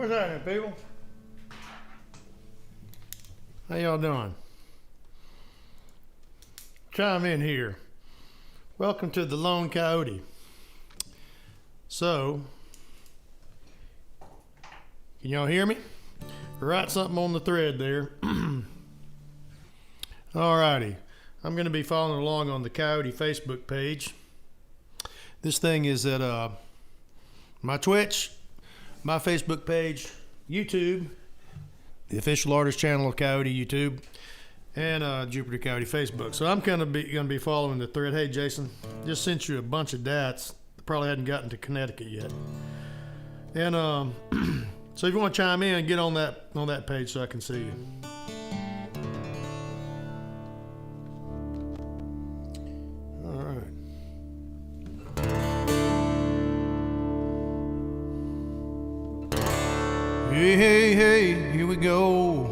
What's happening, people? How y'all doing? Chime in here. Welcome to the Lone Coyote. So, can y'all hear me? Write something on the thread there. Alrighty. I'm going to be following along on the Coyote Facebook page. This thing is at my Twitch, my Facebook page, YouTube, the official artist channel of Coyote YouTube, and Jupiter Coyote Facebook. So I'm going to be following the thread. Hey Jason, just sent you a bunch of dats. Probably hadn't gotten to Connecticut yet. And so if you want to chime in, get on that page so I can see you. All right. Hey, hey, hey, here we go.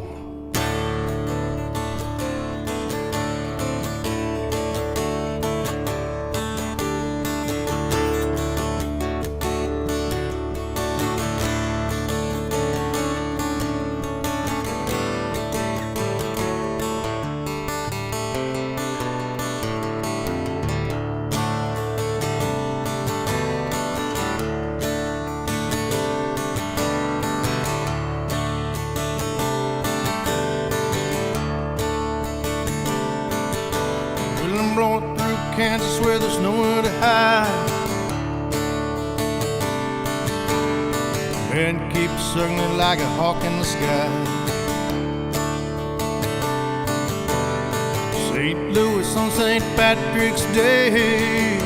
Blowing through Kansas where there's nowhere to hide, and keep circling like a hawk in the sky. St. Louis on St. Patrick's Day,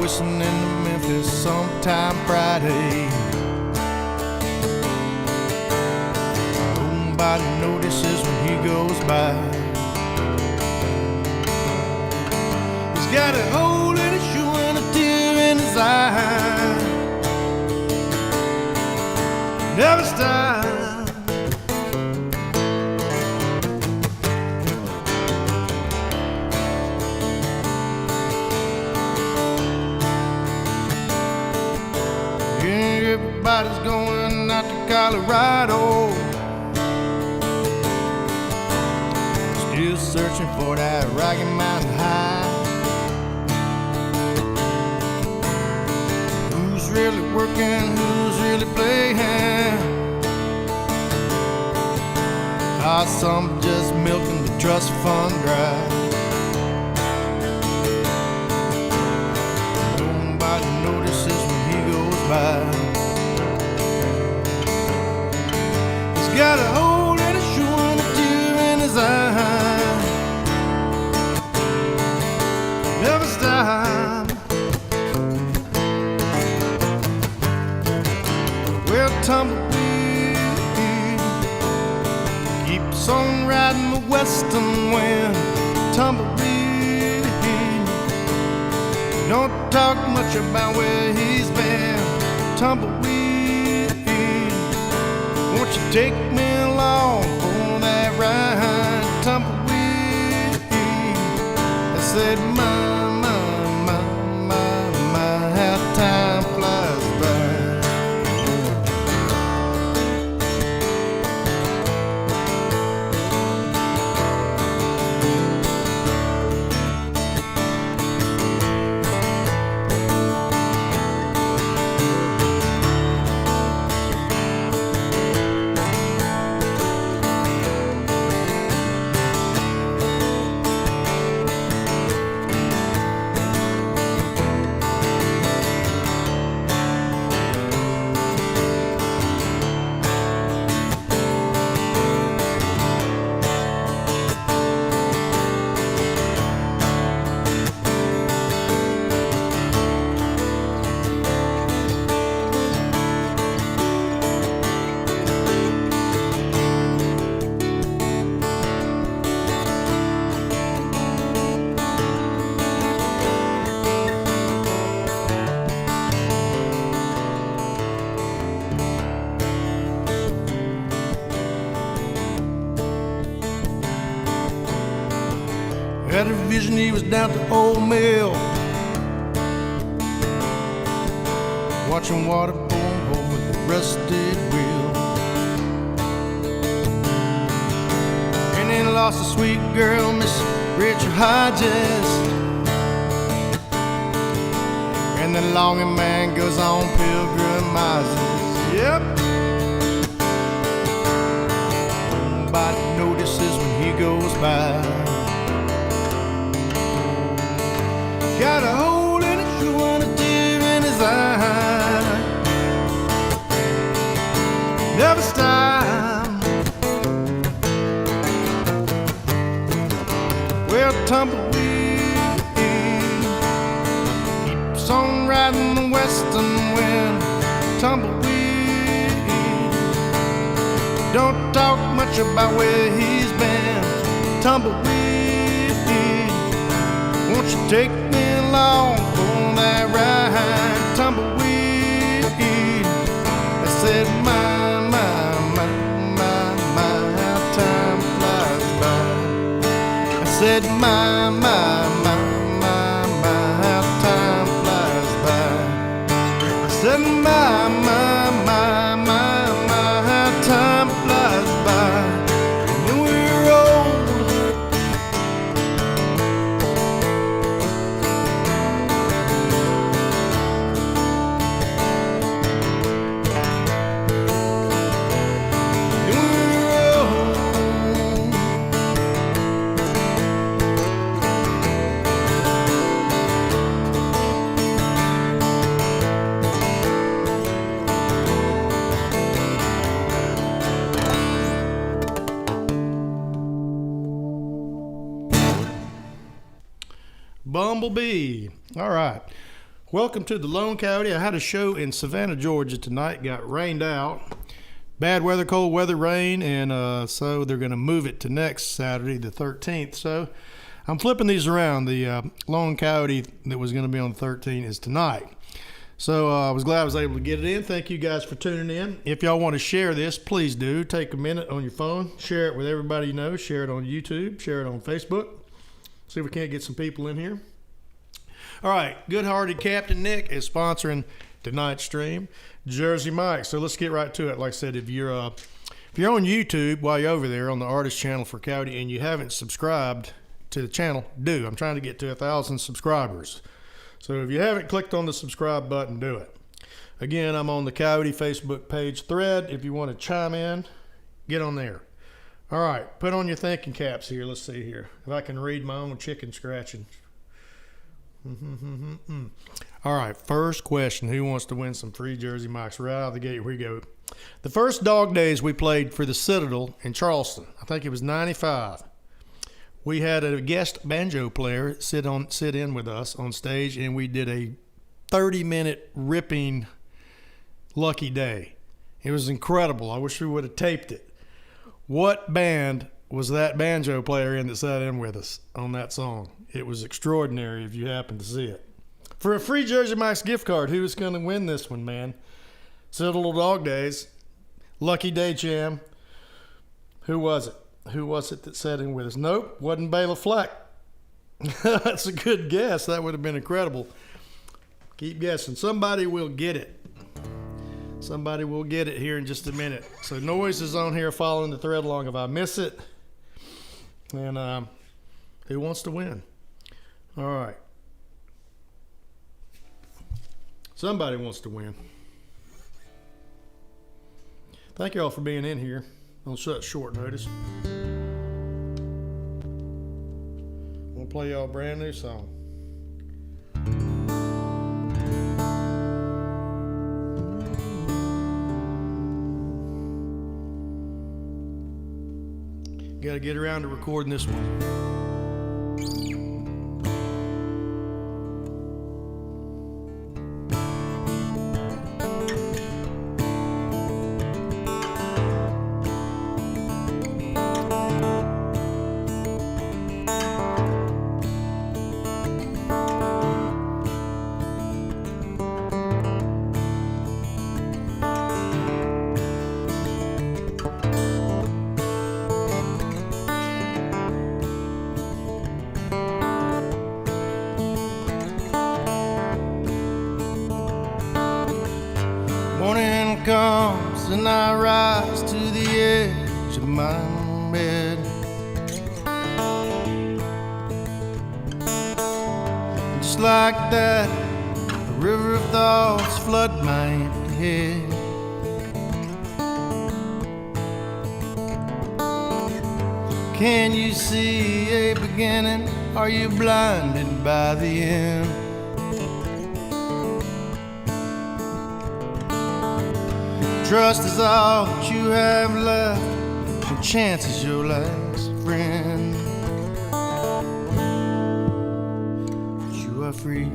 whistling into Memphis sometime Friday. Nobody notices when he goes by. He's got a hole in his shoe and a tear in his eye. Never stop. Yeah, everybody's going out to Colorado, still searching for that Rocky Mountain High. Who's really working, who's really playing? Some just milking the trust fund dry. Nobody notices when he goes by. He's got a hole in his shoe and a tear in his eye. Never stop. Well, tumbleweed keeps on riding the western wind. Tumbleweed don't talk much about where he's been. Tumbleweed, won't you take me along for that ride? Tumbleweed, I said, my, how time flies by. Had a vision he was down to Old Mill, watching water boil with a rusted wheel. And then lost a sweet girl, Miss Rachel Hodges. And the longing man goes on pilgrimizes. Yep. Nobody notices when he goes by. Got a hole in his shoe and a tear in his eye. Never stop. Well, tumbleweed keeps on riding the western wind. Tumbleweed don't talk much about where he's been. Tumbleweed, won't you take me along on that ride? Tumbleweed, I said, my, how time flies by. I said, my, how time flies by. I said, my, how time flies by. And then we're old. Bumblebee. All right. Welcome to the Lone Coyote. I had a show in Savannah, Georgia tonight. Got rained out. Bad weather, cold weather, rain, and so they're going to move it to next Saturday, the 13th. So I'm flipping these around. The Lone Coyote that was going to be on the 13th is tonight. So I was glad I was able to get it in. Thank you guys for tuning in. If y'all want to share this, please do. Take a minute on your phone. Share it with everybody you know. Share it on YouTube. Share it on Facebook. See if we can't get some people in here. All right, good-hearted Captain Nick is sponsoring tonight's stream, Jersey Mike. So let's get right to it. Like I said, if you're on YouTube while you're over there on the artist channel for Coyote and you haven't subscribed to the channel, do. I'm trying to get to 1,000 subscribers. So if you haven't clicked on the subscribe button, do it. Again, I'm on the Coyote Facebook page thread. If you want to chime in, get on there. All right, put on your thinking caps here. Let's see here. If I can read my own chicken scratching. All right, first question. Who wants to win some free Jersey Mikes? Right out of the gate, here we go. The first dog days we played for the Citadel in Charleston, I think it was 95. We had a guest banjo player sit in with us on stage, and we did a 30-minute ripping Lucky Day. It was incredible. I wish we would have taped it. What band was that banjo player in that sat in with us on that song? It was extraordinary if you happen to see it. For a free Jersey Mike's gift card, who is going to win this one, man? Citadel Dog Days, Lucky Day Jam. Who was it? Who was it that sat in with us? Nope, wasn't Bela Fleck. That's a good guess. That would have been incredible. Keep guessing. Somebody will get it. Somebody will get it here in just a minute. So Noise is on here following the thread along if I miss it. And who wants to win? All right. Somebody wants to win. Thank you all for being in here on such short notice. I'm going to play y'all a brand new song. Got to get around to recording this one. Morning comes and I rise to the edge of my bed. Just like that, a river of thoughts flood my empty head. Can you see a beginning? Are you blinded by the end? Trust is all that you have left, and chance is your last friend. But you are free.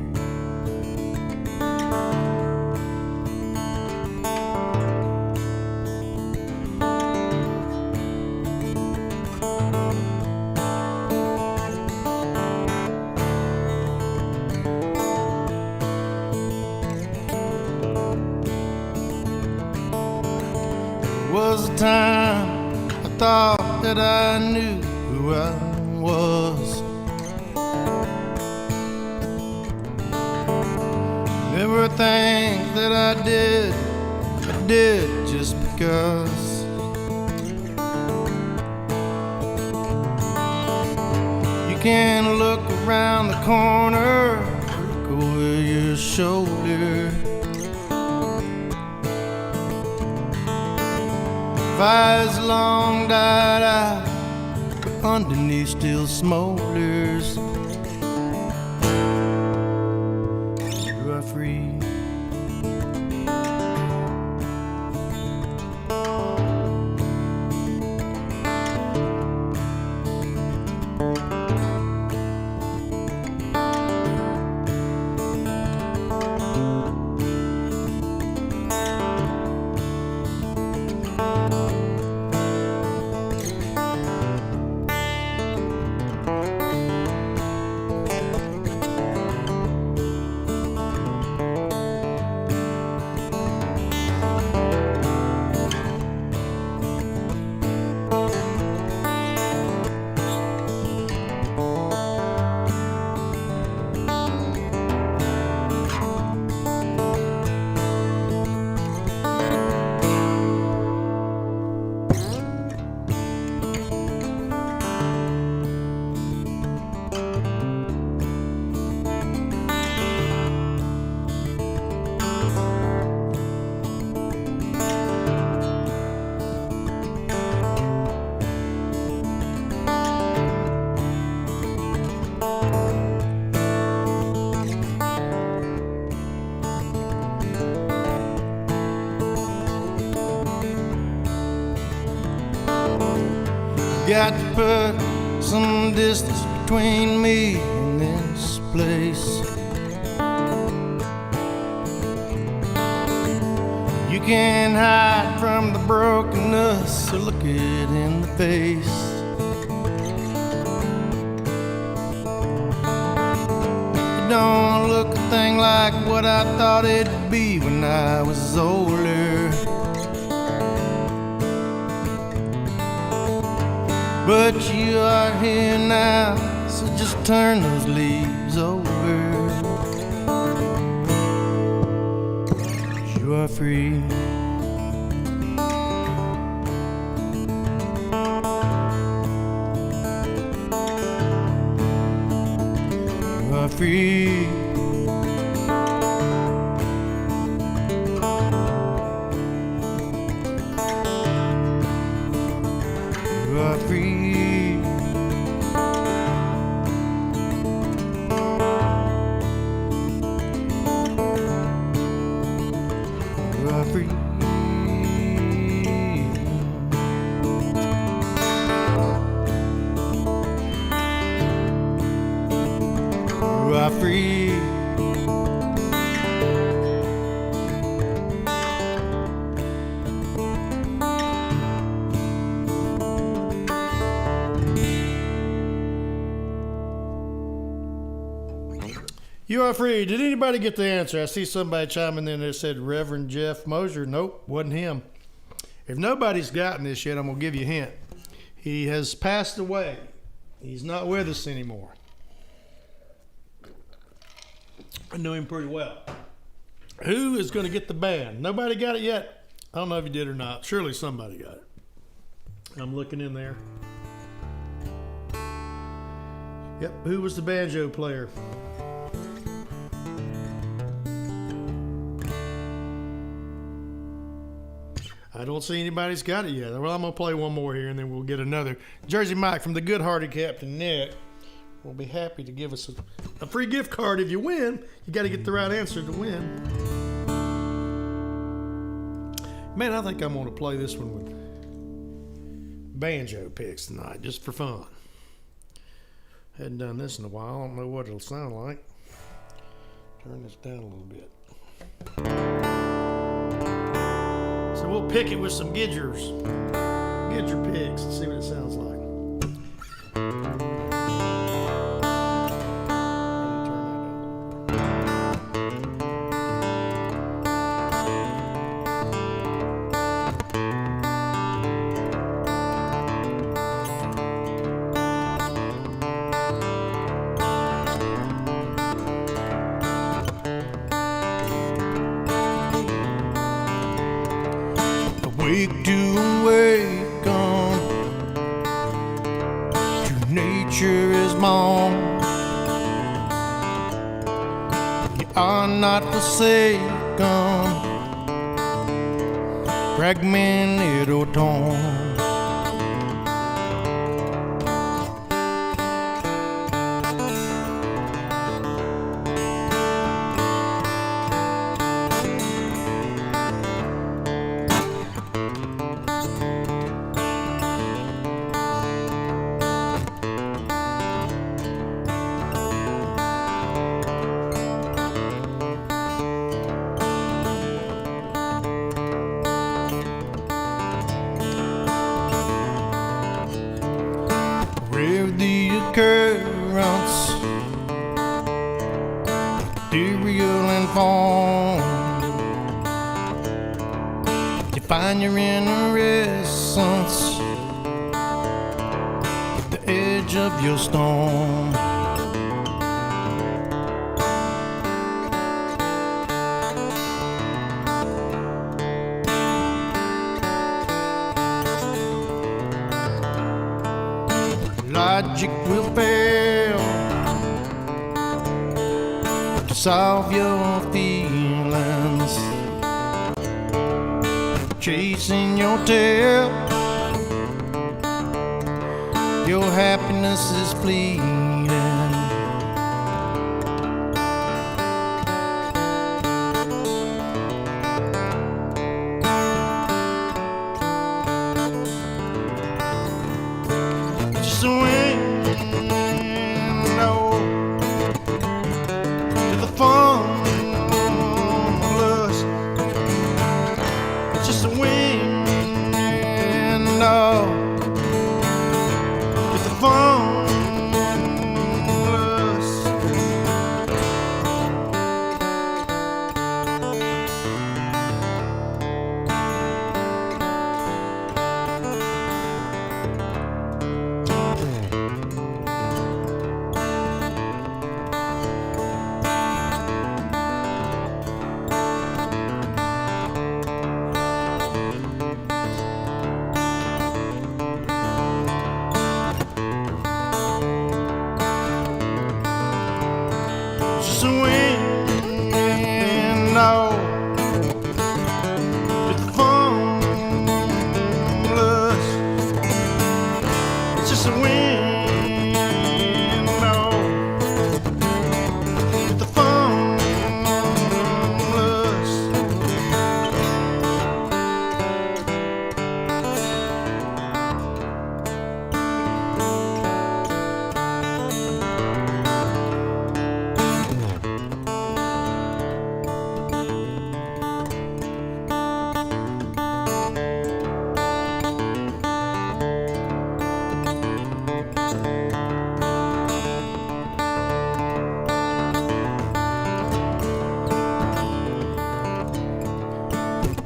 Was a time I thought that I knew who I was. There were things that I did just because. You can look around the corner, look over your shoulder. Fires long died out, but underneath still smolders. You are free. Got to put some distance between me and this place. You can't hide from the brokenness, so look it in the face. It don't look a thing like what I thought it'd be when I was older. But you are here now, so just turn those leaves over. You are free. You are free. You are free. You are free. You are free. You are free. Did anybody get the answer? I see somebody chiming in there that said Reverend Jeff Moser. Nope, wasn't him. If nobody's gotten this yet, I'm going to give you a hint. He has passed away. He's not with us anymore. I know him pretty well. Who is going to get the band? Nobody got it yet. I don't know if you did or not. Surely somebody got it. I'm looking in there. Yep, who was the banjo player? I don't see anybody's got it yet. Well, I'm going to play one more here, and then we'll get another. Jersey Mike from the good-hearted Captain Nick will be happy to give us a free gift card if you win. You got to get the right answer to win. Man, I think I'm going to play this one with banjo picks tonight, just for fun. Hadn't done this in a while. I don't know what it'll sound like. Turn this down a little bit. So we'll pick it with some Gidger picks and see what it sounds like. Wake to awaken to nature is born. You are not forsaken, fragmented or torn. Brave the occurrence, material and form. Define your inner essence at the edge of your storm. Logic will fail to solve your feelings. Chasing your tail, your happiness is fleeting. Just a window to the formless. It's just a window to the formless. Just a window to the formless. It's just a window to the formless.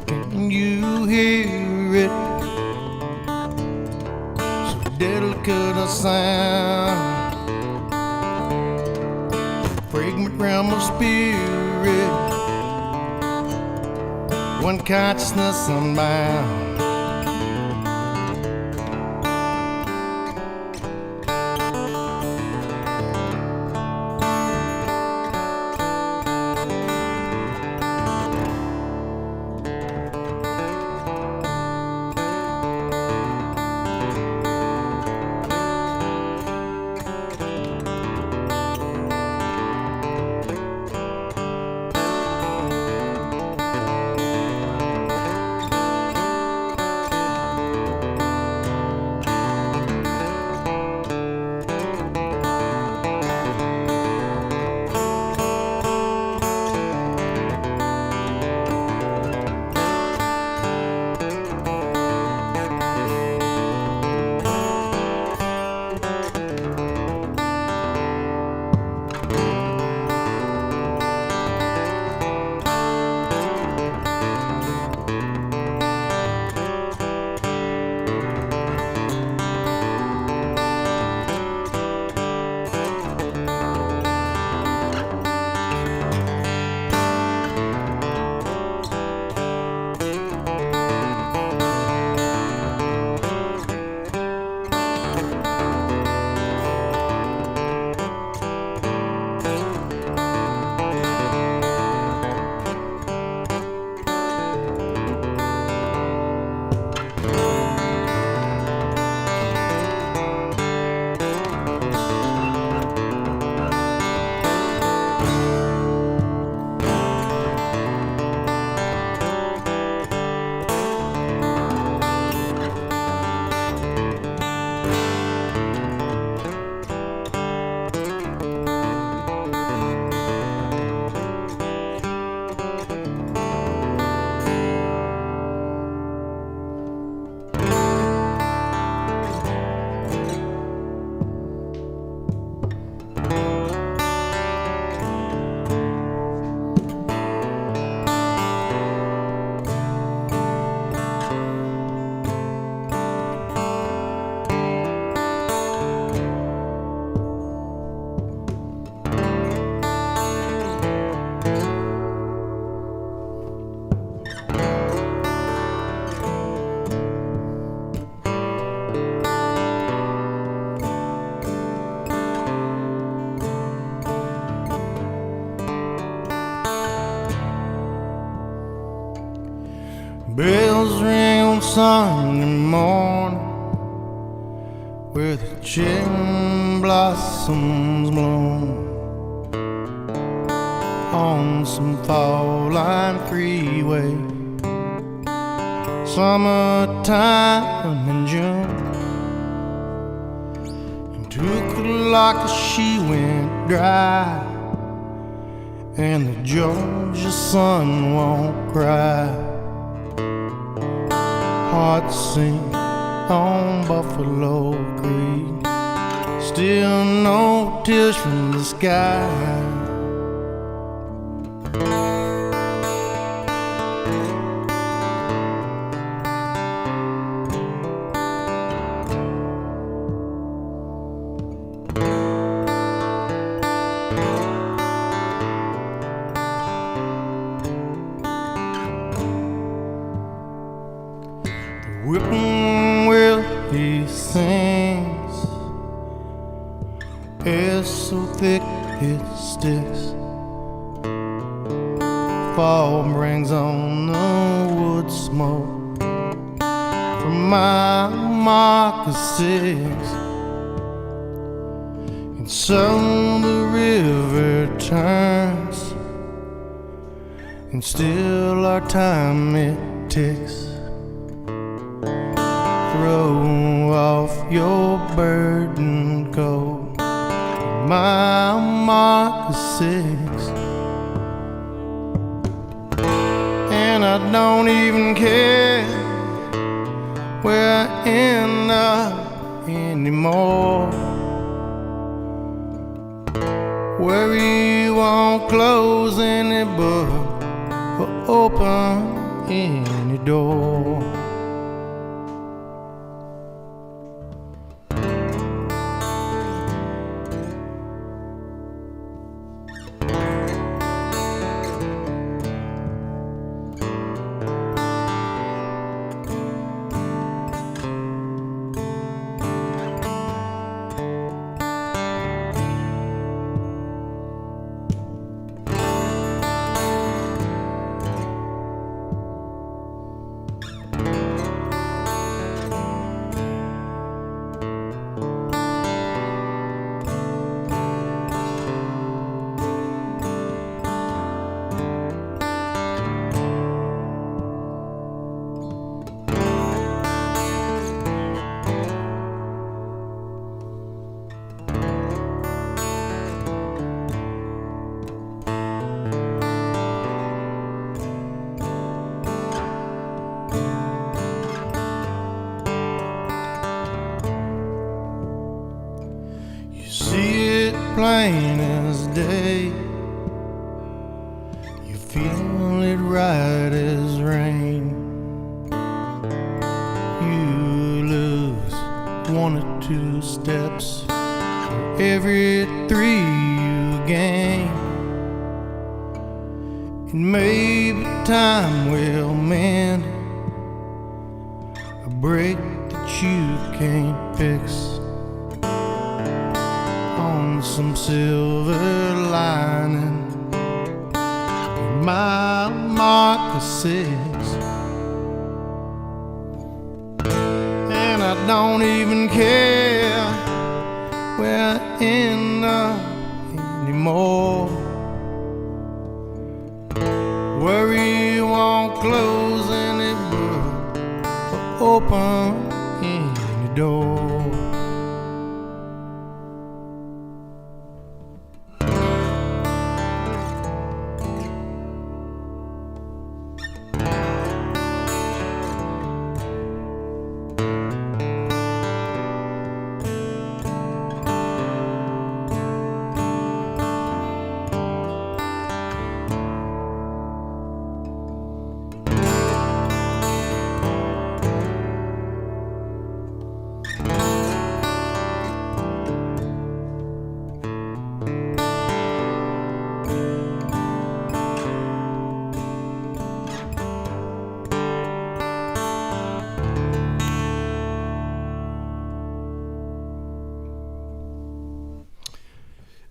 Can you hear it? So delicate a sound, fragrant realm of spirit, one consciousness unbound. Bells ring on Sunday morning where the cherry blossoms bloom on some fall line freeway. Summertime in June, and took her like she went dry, and the Georgia sun won't cry. Heart sink on Buffalo Creek, still no tears from the sky. Whippoorwill he sings, air so thick it sticks. Fall brings on the wood smoke from my moccasins, and so the river turns, and still our time it ticks. Throw off your burden coat, my moccasins, and I don't even care where I end up anymore. Worry won't close any book or open any door. plain as day. You feel it right as rain. You lose 1 or 2 steps for every 3 you gain. And maybe time will mend a break that you can't fix. On some silver lining, mile marker 6. And I don't even care where I end up anymore. Worry won't close any book or open any door.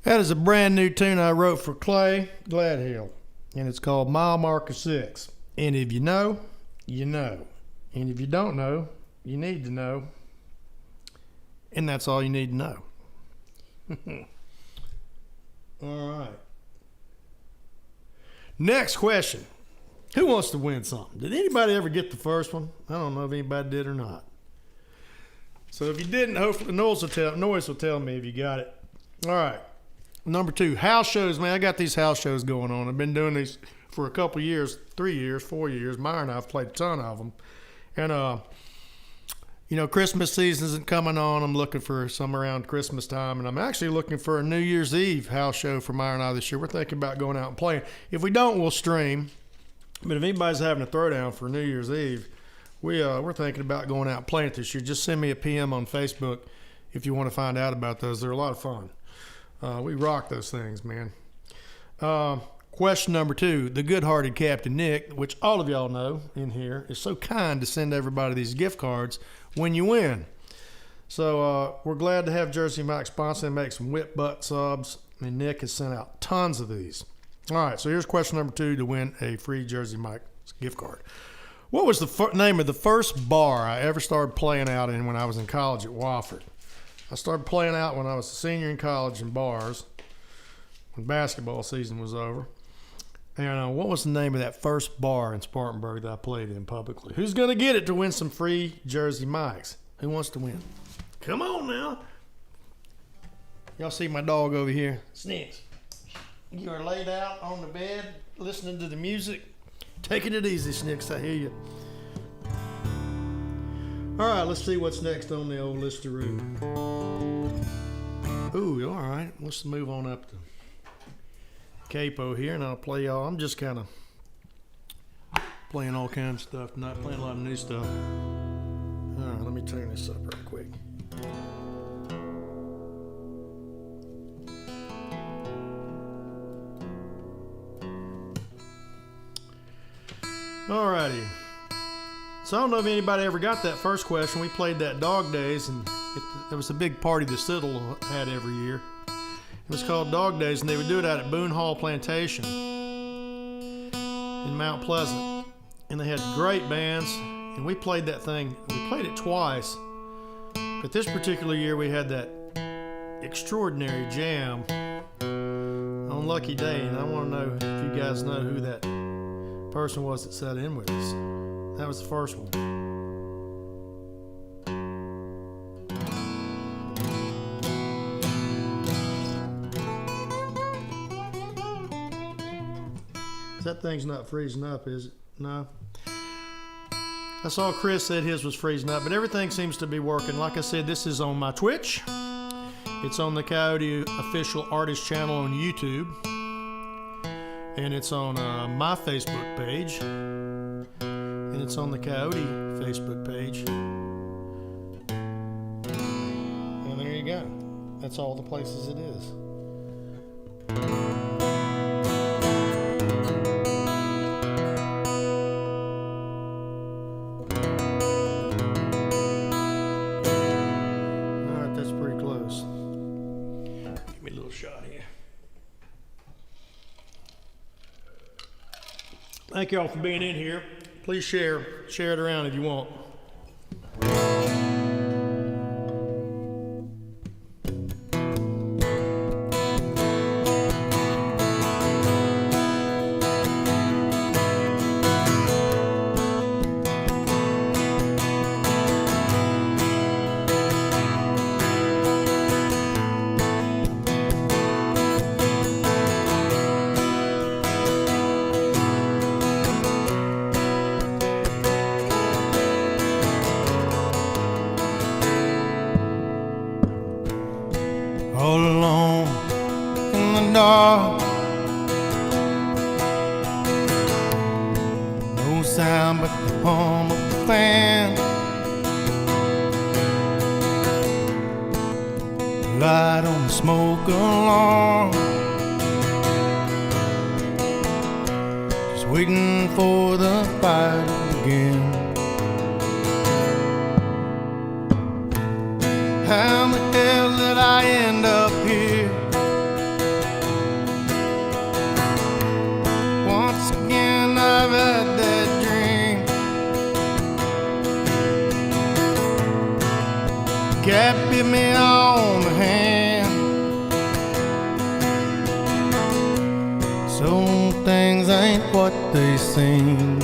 That is a brand new tune I wrote for Clay Gladhill, and it's called Mile Marker 6. And if you know, you know. And if you don't know, you need to know. And that's all you need to know. All right. Next question. Who wants to win something? Did anybody ever get the first one? I don't know if anybody did or not. So if you didn't, hopefully Noise will tell me if you got it. All right. Number 2, house shows. Man, I got these house shows going on. I've been doing these for a couple years, 3 years, 4 years. Myra and I have played a ton of them. And, Christmas season isn't coming on. I'm looking for some around Christmas time. And I'm actually looking for a New Year's Eve house show for Myra and I this year. We're thinking about going out and playing. If we don't, we'll stream. But if anybody's having a throwdown for New Year's Eve, we're thinking about going out and playing it this year. Just send me a PM on Facebook if you want to find out about those. They're a lot of fun. We rock those things, man. Question number 2. The good-hearted Captain Nick, which all of y'all know in here, is so kind to send everybody these gift cards when you win. So we're glad to have Jersey Mike sponsor and make some whip butt subs. And Nick has sent out tons of these. All right, so here's question number 2 to win a free Jersey Mike gift card. What was the name of the first bar I ever started playing out in when I was in college at Wofford? I started playing out when I was a senior in college in bars when basketball season was over. And what was the name of that first bar in Spartanburg that I played in publicly? Who's going to get it to win some free Jersey Mikes? Who wants to win? Come on now. Y'all see my dog over here? Snitch. You are laid out on the bed listening to the music. Taking it easy, Snicks. I hear you. All right, let's see what's next on the old list-a-roo. Ooh, all right. Let's move on up to Capo here, and I'll play y'all. I'm just kind of playing all kinds of stuff tonight, playing a lot of new stuff. All right, let me turn this up real quick. All righty. So I don't know if anybody ever got that first question. We played that Dog Days, and it was a big party the Citadel had every year. It was called Dog Days, and they would do it out at Boone Hall Plantation in Mount Pleasant. And they had great bands, and we played that thing. We played it twice, but this particular year we had that extraordinary jam on Lucky Day, and I want to know if you guys know who that person was that sat in with us. That was the first one. That thing's not freezing up, is it? No. I saw Chris said his was freezing up, but everything seems to be working. Like I said, this is on my Twitch. It's on the Coyote Official Artist channel on YouTube. And it's on my Facebook page. And it's on the Coyote Facebook page. And there you go. That's all the places it is. Alright, that's pretty close. Give me a little shot here. Thank you all for being in here. Please share it around if you want. All alone in the dark, no sound but the hum of the fan. Light on the smoke alarm, just waiting for the fire to begin. How the hell did I end up here? Once again I've had that dream. Cat bit me on the hand. Some things ain't what they seem.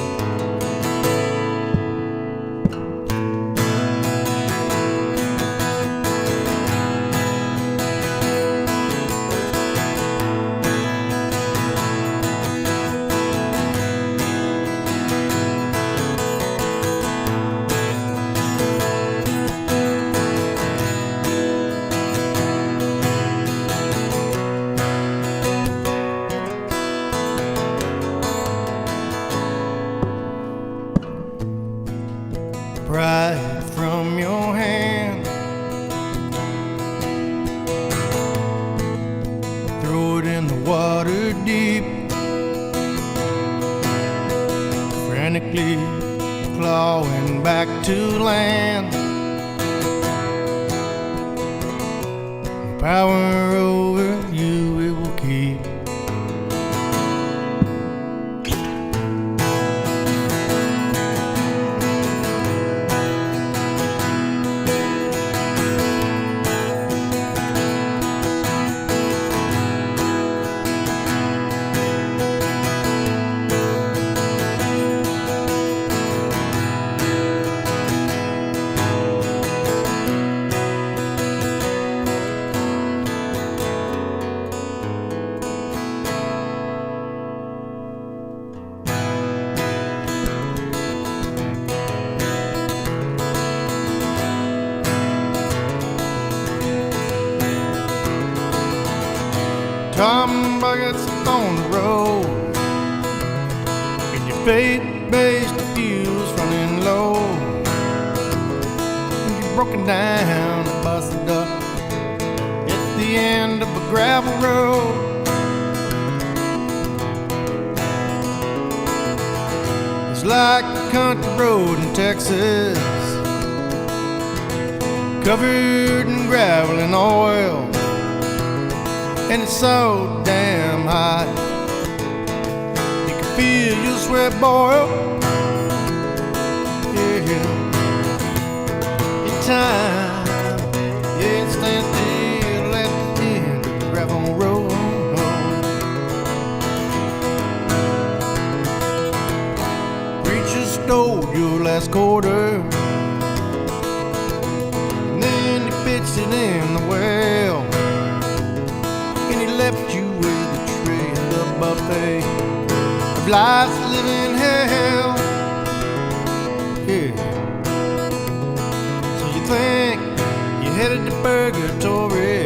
Pride from your hand, throw it in the water deep, frantically clawing back to land. Power over you it will keep. Tom buckets on the road, and your faith-based fuse running low. And you're broken down and busted up at the end of a gravel road. It's like a country road in Texas, covered in gravel and oil. And it's so damn hot, you can feel your sweat boil. Yeah, in time, yeah, it stands still at the end of the gravel road. Preacher stole your last quarter, and then he pitched it in the well. Left you with a tray of the buffet of life's living hell. Yeah. So you think you're headed to purgatory,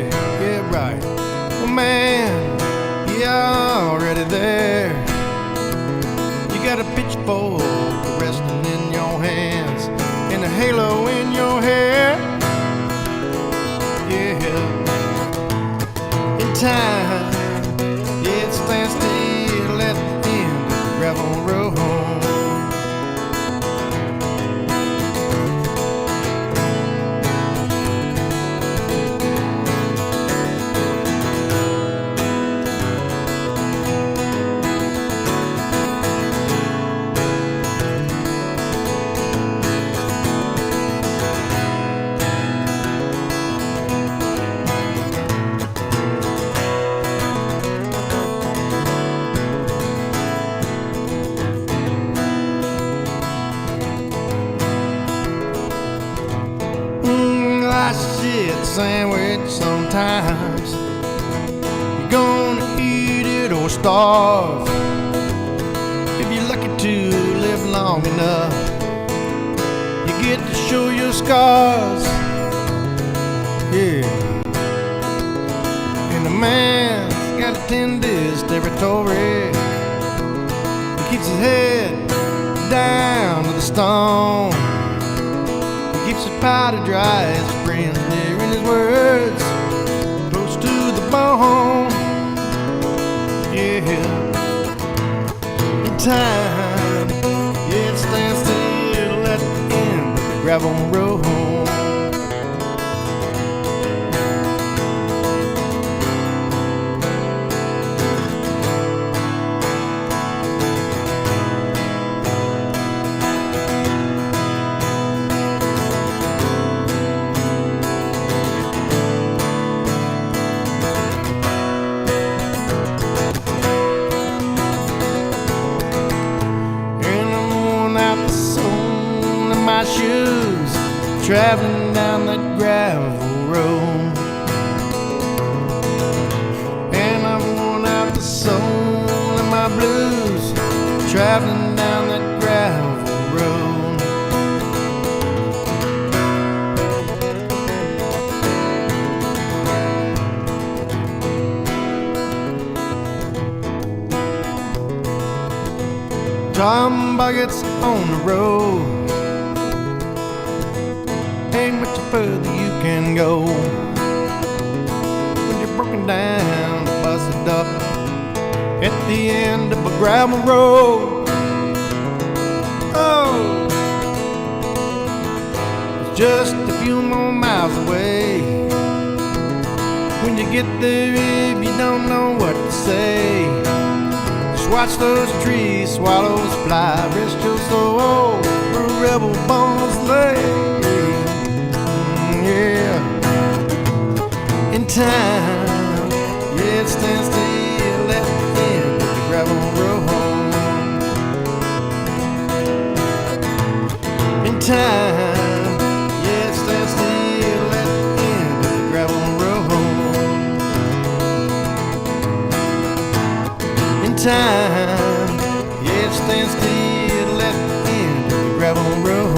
chicken sandwich sometimes. You're gonna eat it or starve. If you're lucky to live long enough, you get to show your scars. Yeah. And a man's gotta tend his territory. He keeps his head down to the stone. He keeps his powder dry, his friends near in his words, close to the bone. Yeah. In time, it stands still at the end of the gravel road. My shoes, traveling down that gravel road, and I've worn out the soul in my blues, traveling down that gravel road. Tom buckets on the road, ain't much further you can go. When you're broken down, busted up at the end of a gravel road. Oh, it's just a few more miles away. When you get there, if you don't know what to say, just watch those trees, swallows fly, rest your soul where rebel bones lay. Yeah, in time, yeah, it stands still at the end of the gravel road. In time, yeah, it stands still at the end of the gravel road. In time, yeah, it stands still at the end of the gravel road.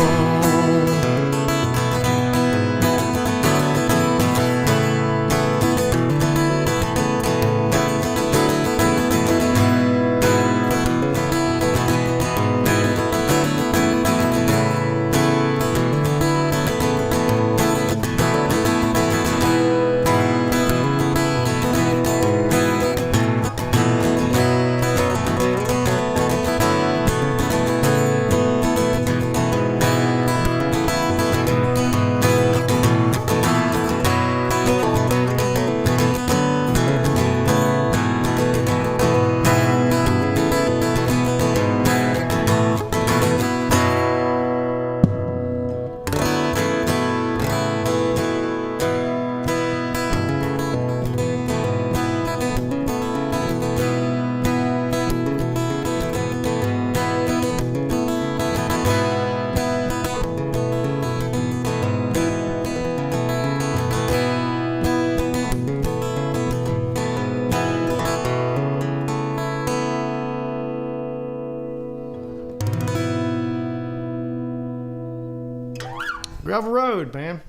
Gravel road, man.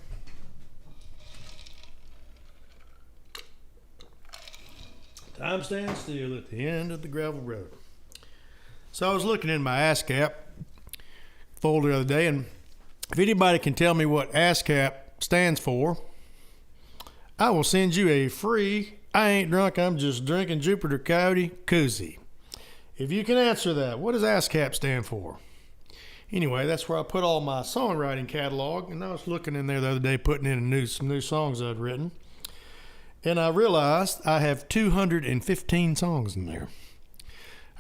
Time stands still at the end of the gravel road. So I was looking in my ASCAP folder the other day, and if anybody can tell me what ASCAP stands for, I will send you a free I Ain't Drunk, I'm Just Drinking Jupiter Coyote koozie. If you can answer that, what does ASCAP stand for? Anyway, that's where I put all my songwriting catalog, and I was looking in there the other day, putting in some new songs I'd written, and I realized I have 215 songs in there.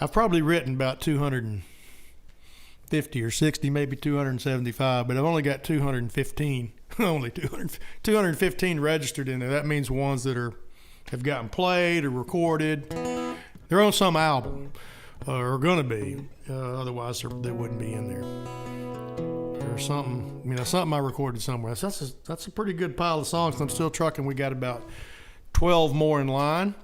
I've probably written about 250 or 60, maybe 275, but I've only got 215, only 215 registered in there. That means ones that have gotten played or recorded. They're on some album, or going to be. Otherwise, they wouldn't be in there. or something. You know, something I recorded somewhere. So that's a pretty good pile of songs. I'm still trucking. We got about 12 more in line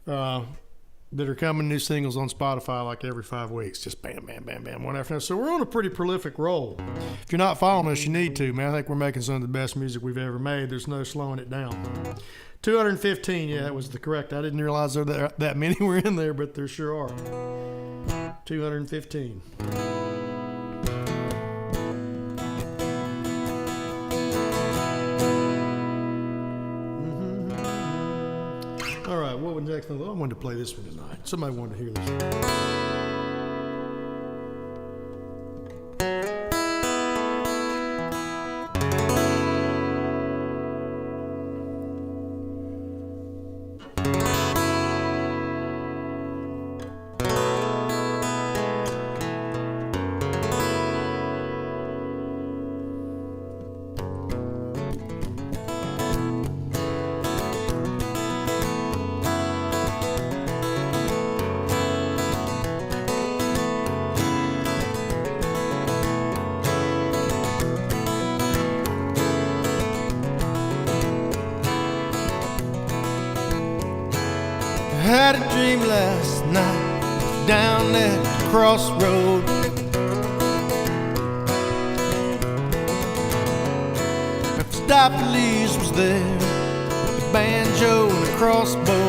that are coming, new singles on Spotify like every 5 weeks. Just bam, bam, bam, bam, one after another. So we're on a pretty prolific roll. If you're not following us, you need to, man. I think we're making some of the best music we've ever made. There's no slowing it down. 215, yeah, that was the correct. I didn't realize that many were in there, but there sure are. 215. All right, what was next? I wanted to play this one tonight. Somebody wanted to hear this one. Had a dream last night down at the crossroad. The stop leaves was there with a banjo and a crossbow.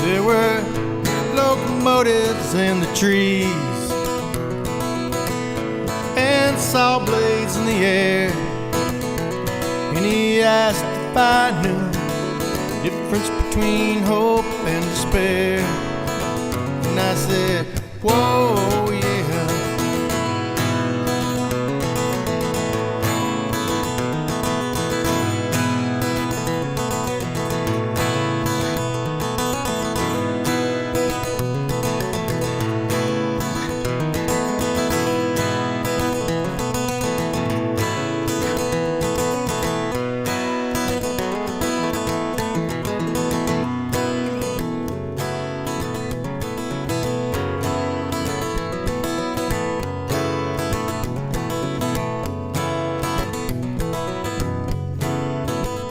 There were locomotives in the trees and saw blades in the air. And he asked if I knew difference between hope and despair. And I said, whoa, yeah.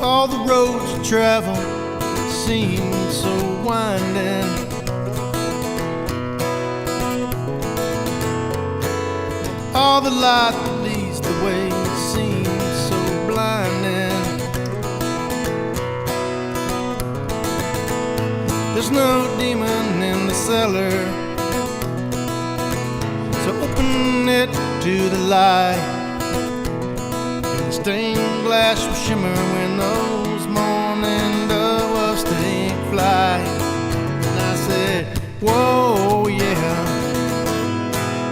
All the roads you travel seem so winding. All the light that leads the way seems so blinding. There's no demon in the cellar, so open it to the light. Stained glass will shimmer when those morning doves take flight. And I said, whoa, yeah.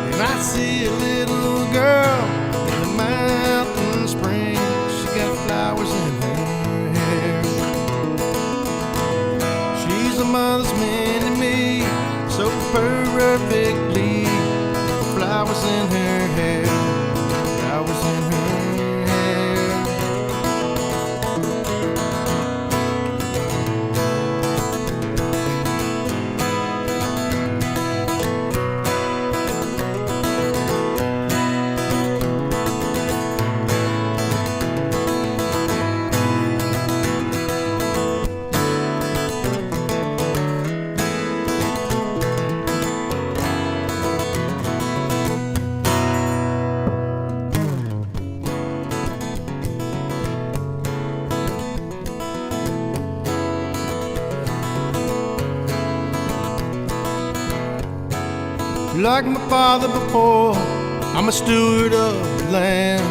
And I see a little girl in the mountain spring. She got flowers in her hair. She's a mother's man to me, so perfectly. Flowers in her hair, flowers in her hair. Like my father before, I'm a steward of the land.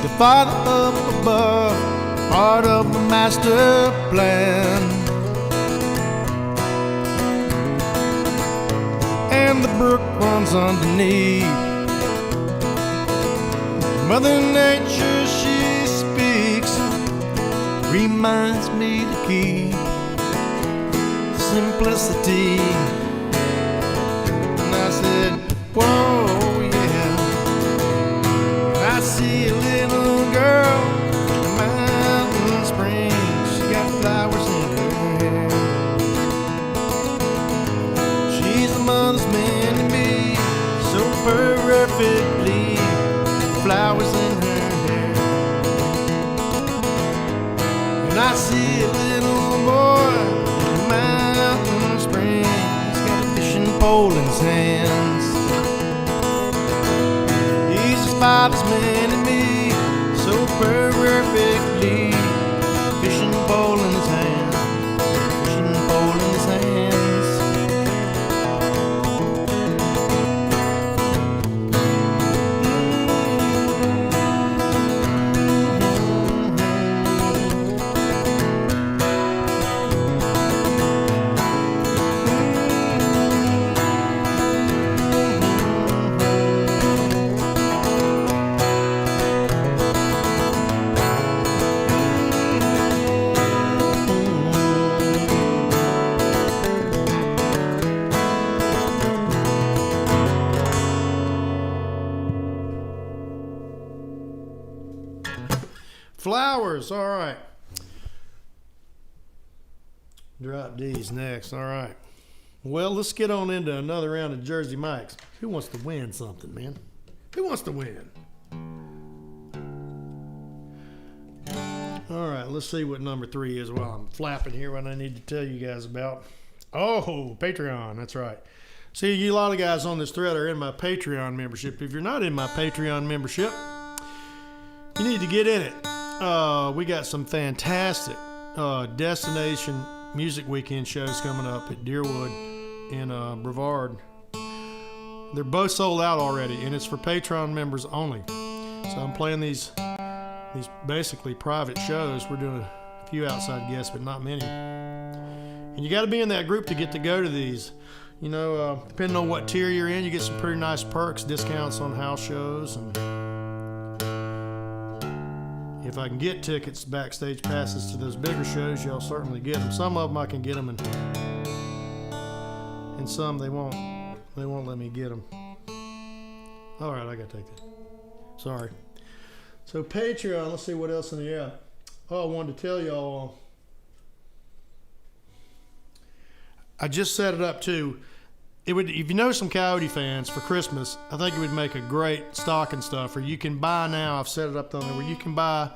The Father up above, part of the master plan. And the brook runs underneath. Mother Nature, she speaks, reminds me to keep simplicity. And I said, whoa, yeah. And I see a little girl in the mountain spring. She got flowers in her hair. his hands. He's as fine as man and me, so perfectly. Fishing pole in his hand, fishing pole in his hands. Flowers, all right. Drop D's next, all right. Well, let's get on into another round of Jersey Mike's. Who wants to win something, man? Who wants to win? All right, let's see what number 3 is while I'm flapping here, what I need to tell you guys about. Oh, Patreon, that's right. See, a lot of guys on this thread are in my Patreon membership. If you're not in my Patreon membership, you need to get in it. We got some fantastic destination music weekend shows coming up at Deerwood and Brevard. They're both sold out already, and it's for Patreon members only. So I'm playing these basically private shows. We're doing a few outside guests, but not many. And you got to be in that group to get to go to these. You know, depending on what tier you're in, you get some pretty nice perks, discounts on house shows, and if I can get tickets, backstage passes to those bigger shows, y'all certainly get them. Some of them I can get them, and some they won't let me get them. All right, I gotta take that. Sorry. So Patreon, let's see what else in the app. Oh, I wanted to tell y'all, I just set it up too. It would, if you know some Coyote fans, for Christmas, I think it would make a great stocking stuffer. You can buy now, I've set it up on there, where you can buy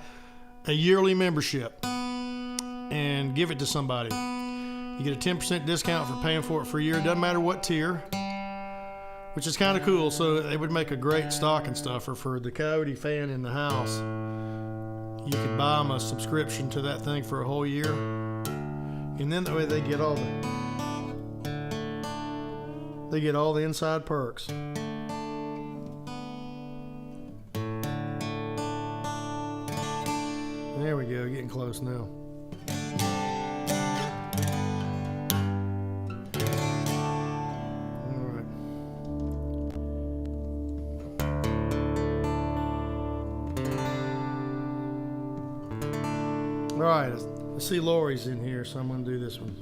a yearly membership and give it to somebody. You get a 10% discount for paying for it for a year. It doesn't matter what tier, which is kind of cool. So it would make a great stocking stuffer for the Coyote fan in the house. You could buy them a subscription to that thing for a whole year, and then that way they get all the inside perks. There we go, getting close now. All right. All right, I see Lori's in here, so I'm going to do this one.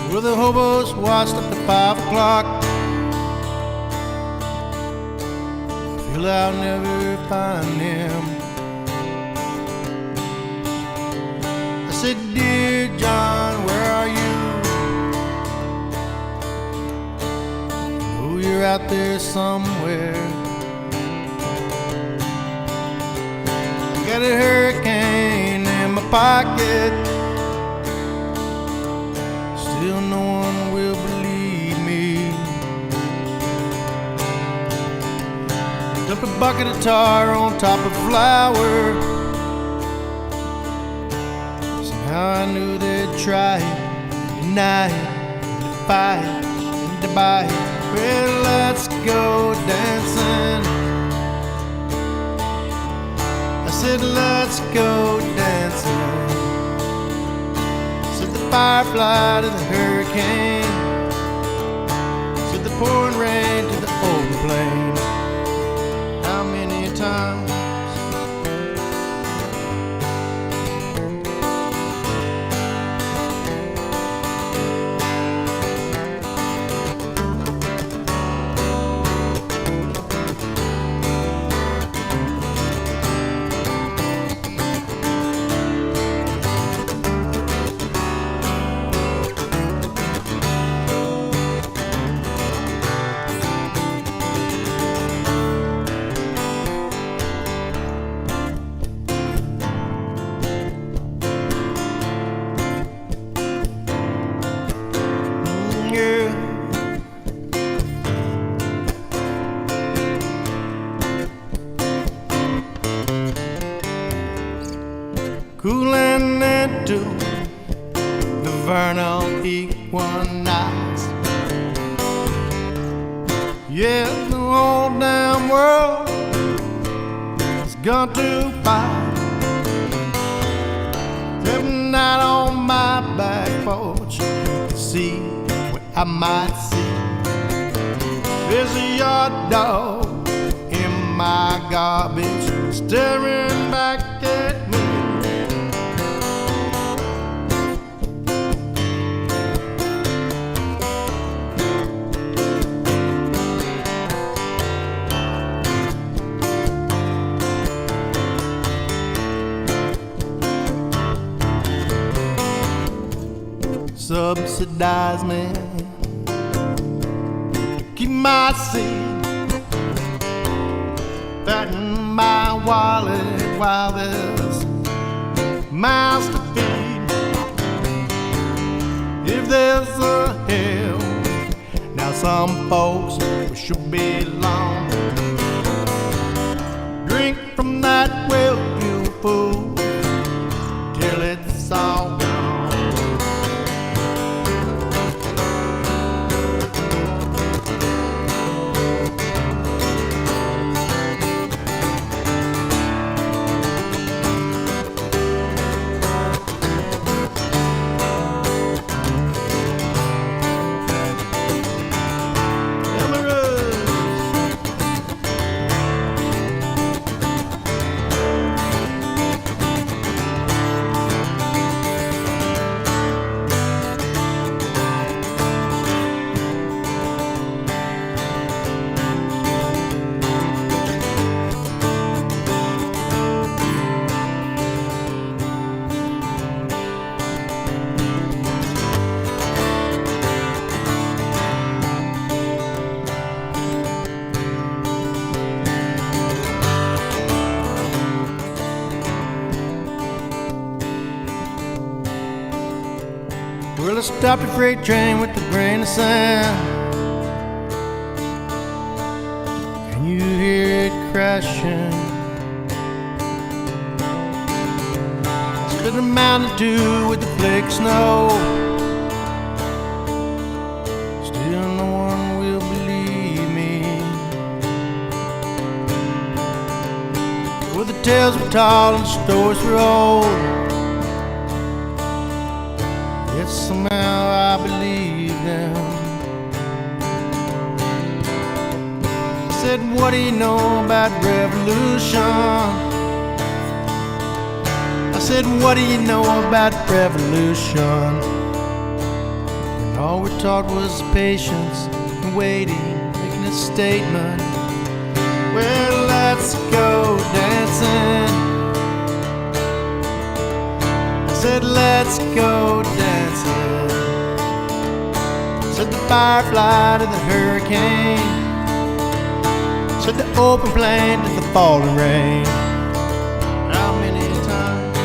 Well, the hobos watched up to 5 o'clock. I feel I'll never find him. I said, dear John, where are you? Oh, you're out there somewhere. I got a hurricane in my pocket. Still no one will believe me. Dump a bucket of tar on top of flour. Somehow I knew they'd try it, deny it, defy it, and to buy it. Well, let's go dancing. I said, let's go dancing. Said the firefly to the hurricane. Said the pouring rain to the open plain. Yeah, the whole damn world has gone to fight. Stepping out on my back porch to see what I might see. There's a yard dog in my garbage staring back at me. Subsidize me to keep my seat, fatten my wallet while there's mouths to feed. If there's a hell, now some folks should be long. Drink from that well, you fool, till it's all gone. Well, I stopped a freight train with a grain of sand. Can you hear it crashing? Split a Mountain Dew with a flake of snow. Still no one will believe me. Well, the tales were tall and the stories were old. Yet somehow I believe them. I said, what do you know about revolution? I said, what do you know about revolution? And all we're taught was patience and waiting, making a statement. Well, let's go dancing. I said, let's go dancing. Said the firefly to the hurricane. Said the open plain to the falling rain. How many times?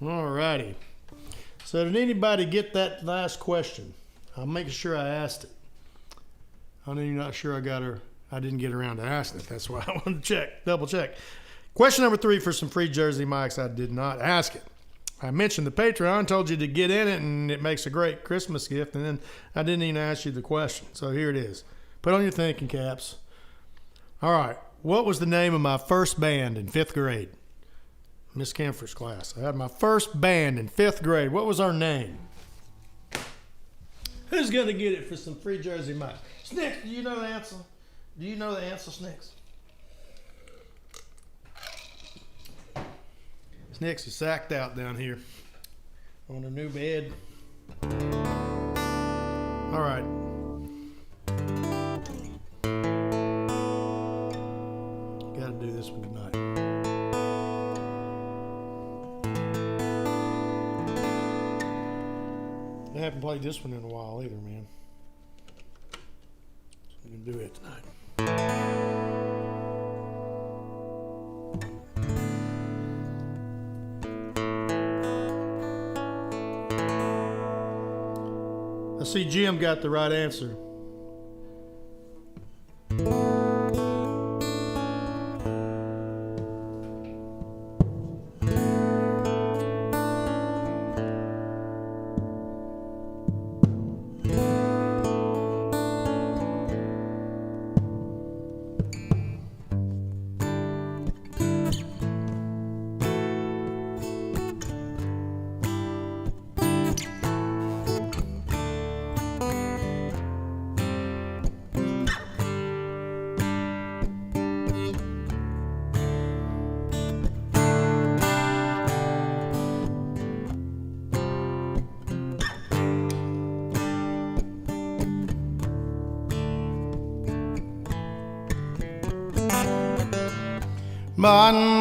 Alrighty. So did anybody get that last question? I'm making sure I asked it. I know you're not sure I didn't get around to asking it. That's why I wanted to double check. Question number 3 for some free Jersey mics. I did not ask it. I mentioned the Patreon, told you to get in it, and it makes a great Christmas gift, and then I didn't even ask you the question. So here it is. Put on your thinking caps. All right. What was the name of my first band in 5th grade? Miss Camphor's class. I had my first band in 5th grade. What was our name? Who's going to get it for some free Jersey mics? Snicks, do you know the answer? Do you know the answer, Snicks? Snicks is sacked out down here on a new bed. All right. Got to do this one tonight. I haven't played this one in a while either, man. We can do it tonight. I see Jim got the right answer.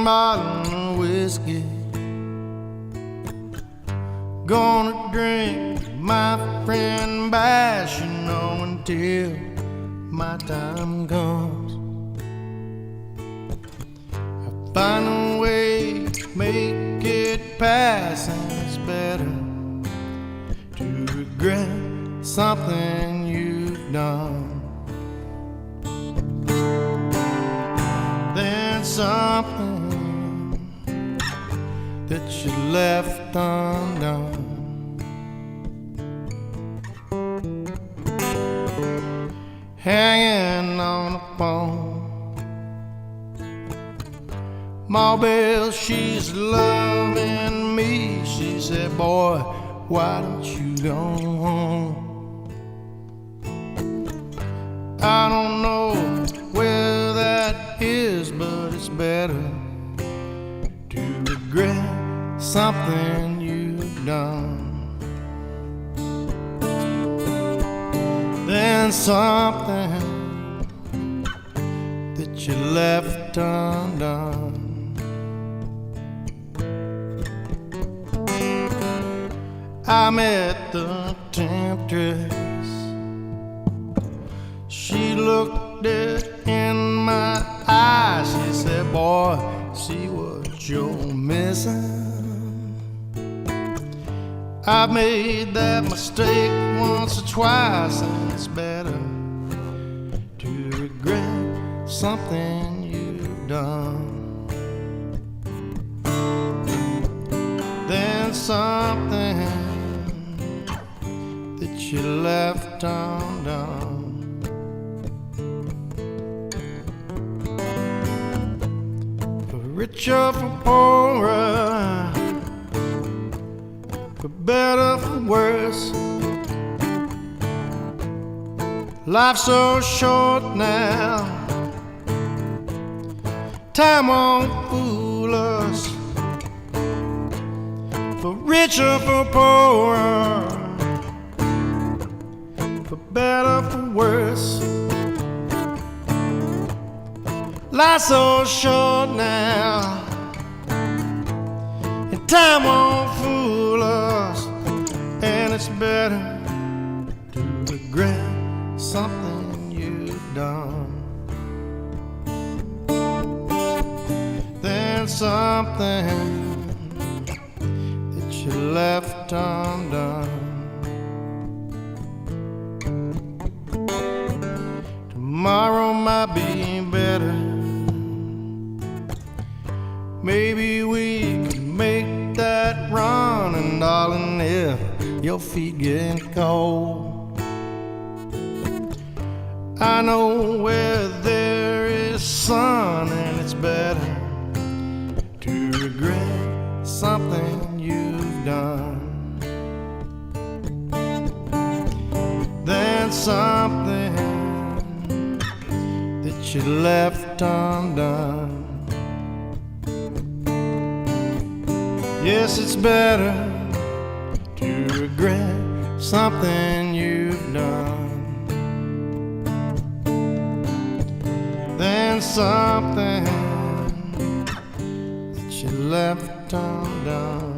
Bottle of whiskey, gonna drink my friend Bash, you know, until my time comes. I find a way to make it pass, and it's better to regret something you've done than something that you left undone. Hanging on the phone, Ma Bell, she's loving me. She said, boy, why don't you go home? I don't know where that is, but it's better to regret something you've done than something that you left undone. I met the temptress. She looked it in my eyes. She said, boy, see what you're missing. I've made that mistake once or twice, and it's better to regret something you've done than something that you left undone. For richer, for poorer, for better, for worse, life's so short now, time won't fool us. For richer, for poorer, for better, for worse, life's so short now, and time won't fool us. And it's better to regret something you've done than something that you left undone. Tomorrow might be better. Maybe we can make that run, and darling, if your feet get cold, I know where there is sun, and it's better to regret something you've done than something that you left undone. Yes, it's better to regret something you've done than something that you left undone.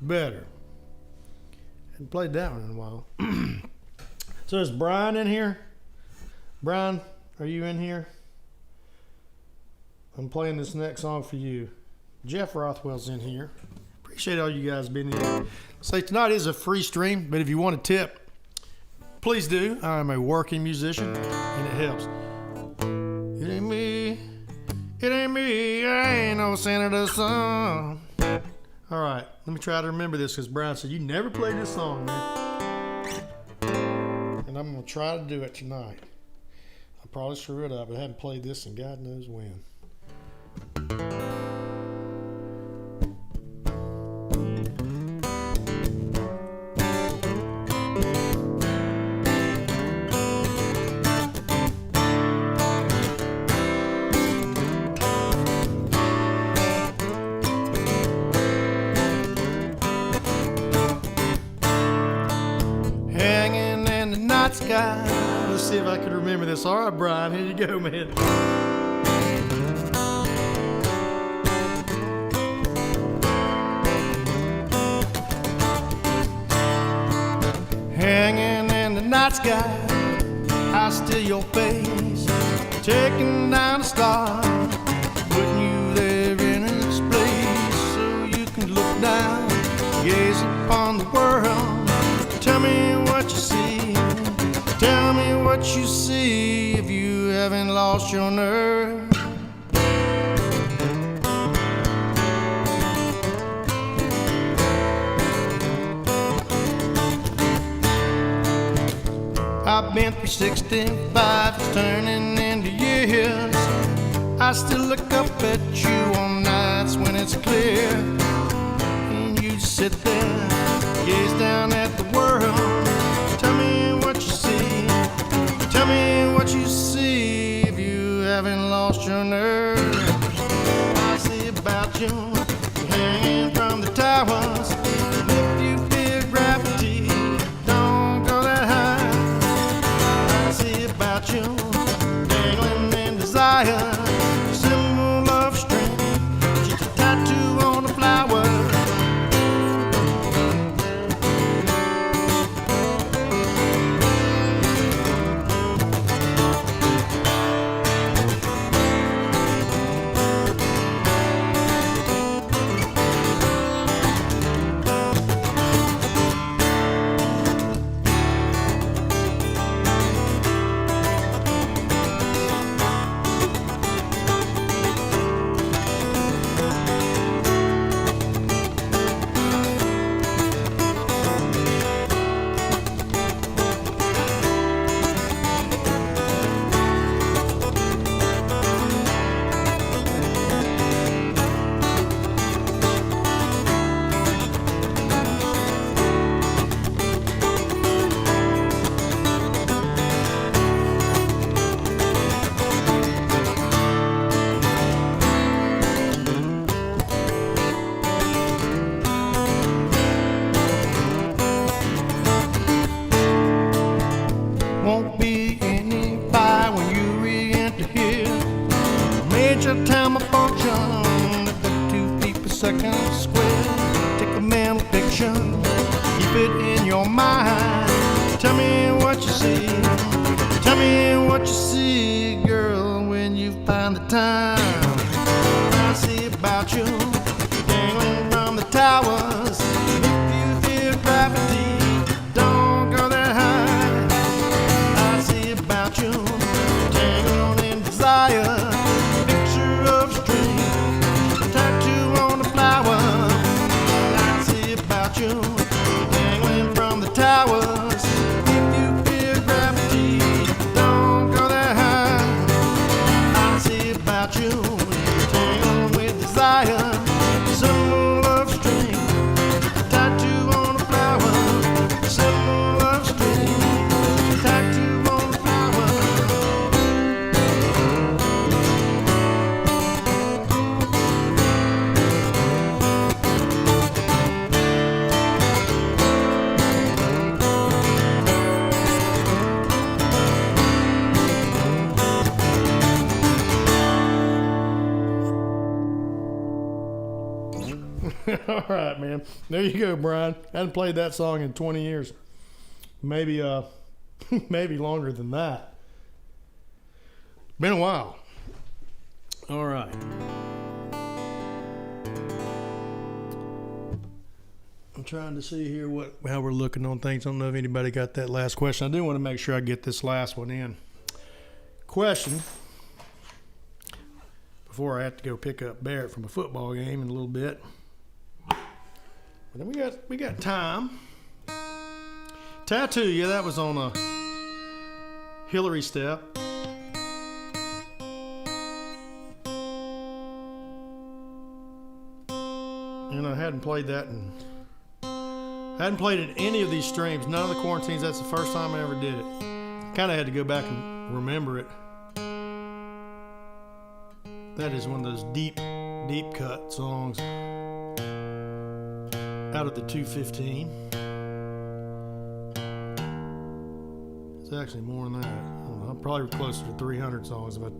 better. Hadn't played that one in a while. So is Brian in here? Brian, are you in here? I'm playing this next song for you. Jeff Rothwell's in here. Appreciate all you guys being here. Say tonight is a free stream, but if you want a tip, please do. I'm a working musician, and it helps. It ain't me, I ain't no senator's son. All right, let me try to remember this because Brian said you never played this song, man. And I'm gonna try to do it tonight. I'll probably screw it up. I haven't played this in God knows when. Hanging in the night sky. Let's see if I can remember this. All right, Brian, here you go, man. Hanging in the night sky, I steal your face, taking down a star, putting you there in its place, so you can look down, gaze upon the world. Tell me what you see, tell me what you see, if you haven't lost your nerve. I've been through 65, it's turning into years. I still look up at you on nights when it's clear, and you sit there, gaze down at the world. Tell me what you see, tell me what you see, if you haven't lost your nerve. I see about you hanging from the towers. If you feel gravity, don't go that high. I see about you dangling in desire, symbol of strength, just a tattoo on a flower. Won't be any fire when you re-enter here. Major time of function at the 2 feet per second square. Take a mental picture, keep it in your mind. Tell me what you see, tell me what you see, girl, when you find the time. I see about you dangling from the towers. If you feel gravity, don't go that high. I see about you tangled in desire, picture of strength, a tattoo on a flower. I see about you dangling from the towers. If you feel gravity, don't go that high. I see about you tangled with desire, symbol of strength, All right, man. There you go, Brian. I hadn't played that song in 20 years. Maybe maybe longer than that. Been a while. All right. I'm trying to see here how we're looking on things. I don't know if anybody got that last question. I do want to make sure I get this last one in. Question. Before I have to go pick up Barrett from a football game in a little bit. But then we got time. Tattoo, yeah, that was on a Hillary step. And I hadn't played that in any of these streams. None of the quarantines. That's the first time I ever did it. Kind of had to go back and remember it. That is one of those deep cut songs out of the 215. It's actually more than that. I don't know, I'm probably closer to 300 songs, but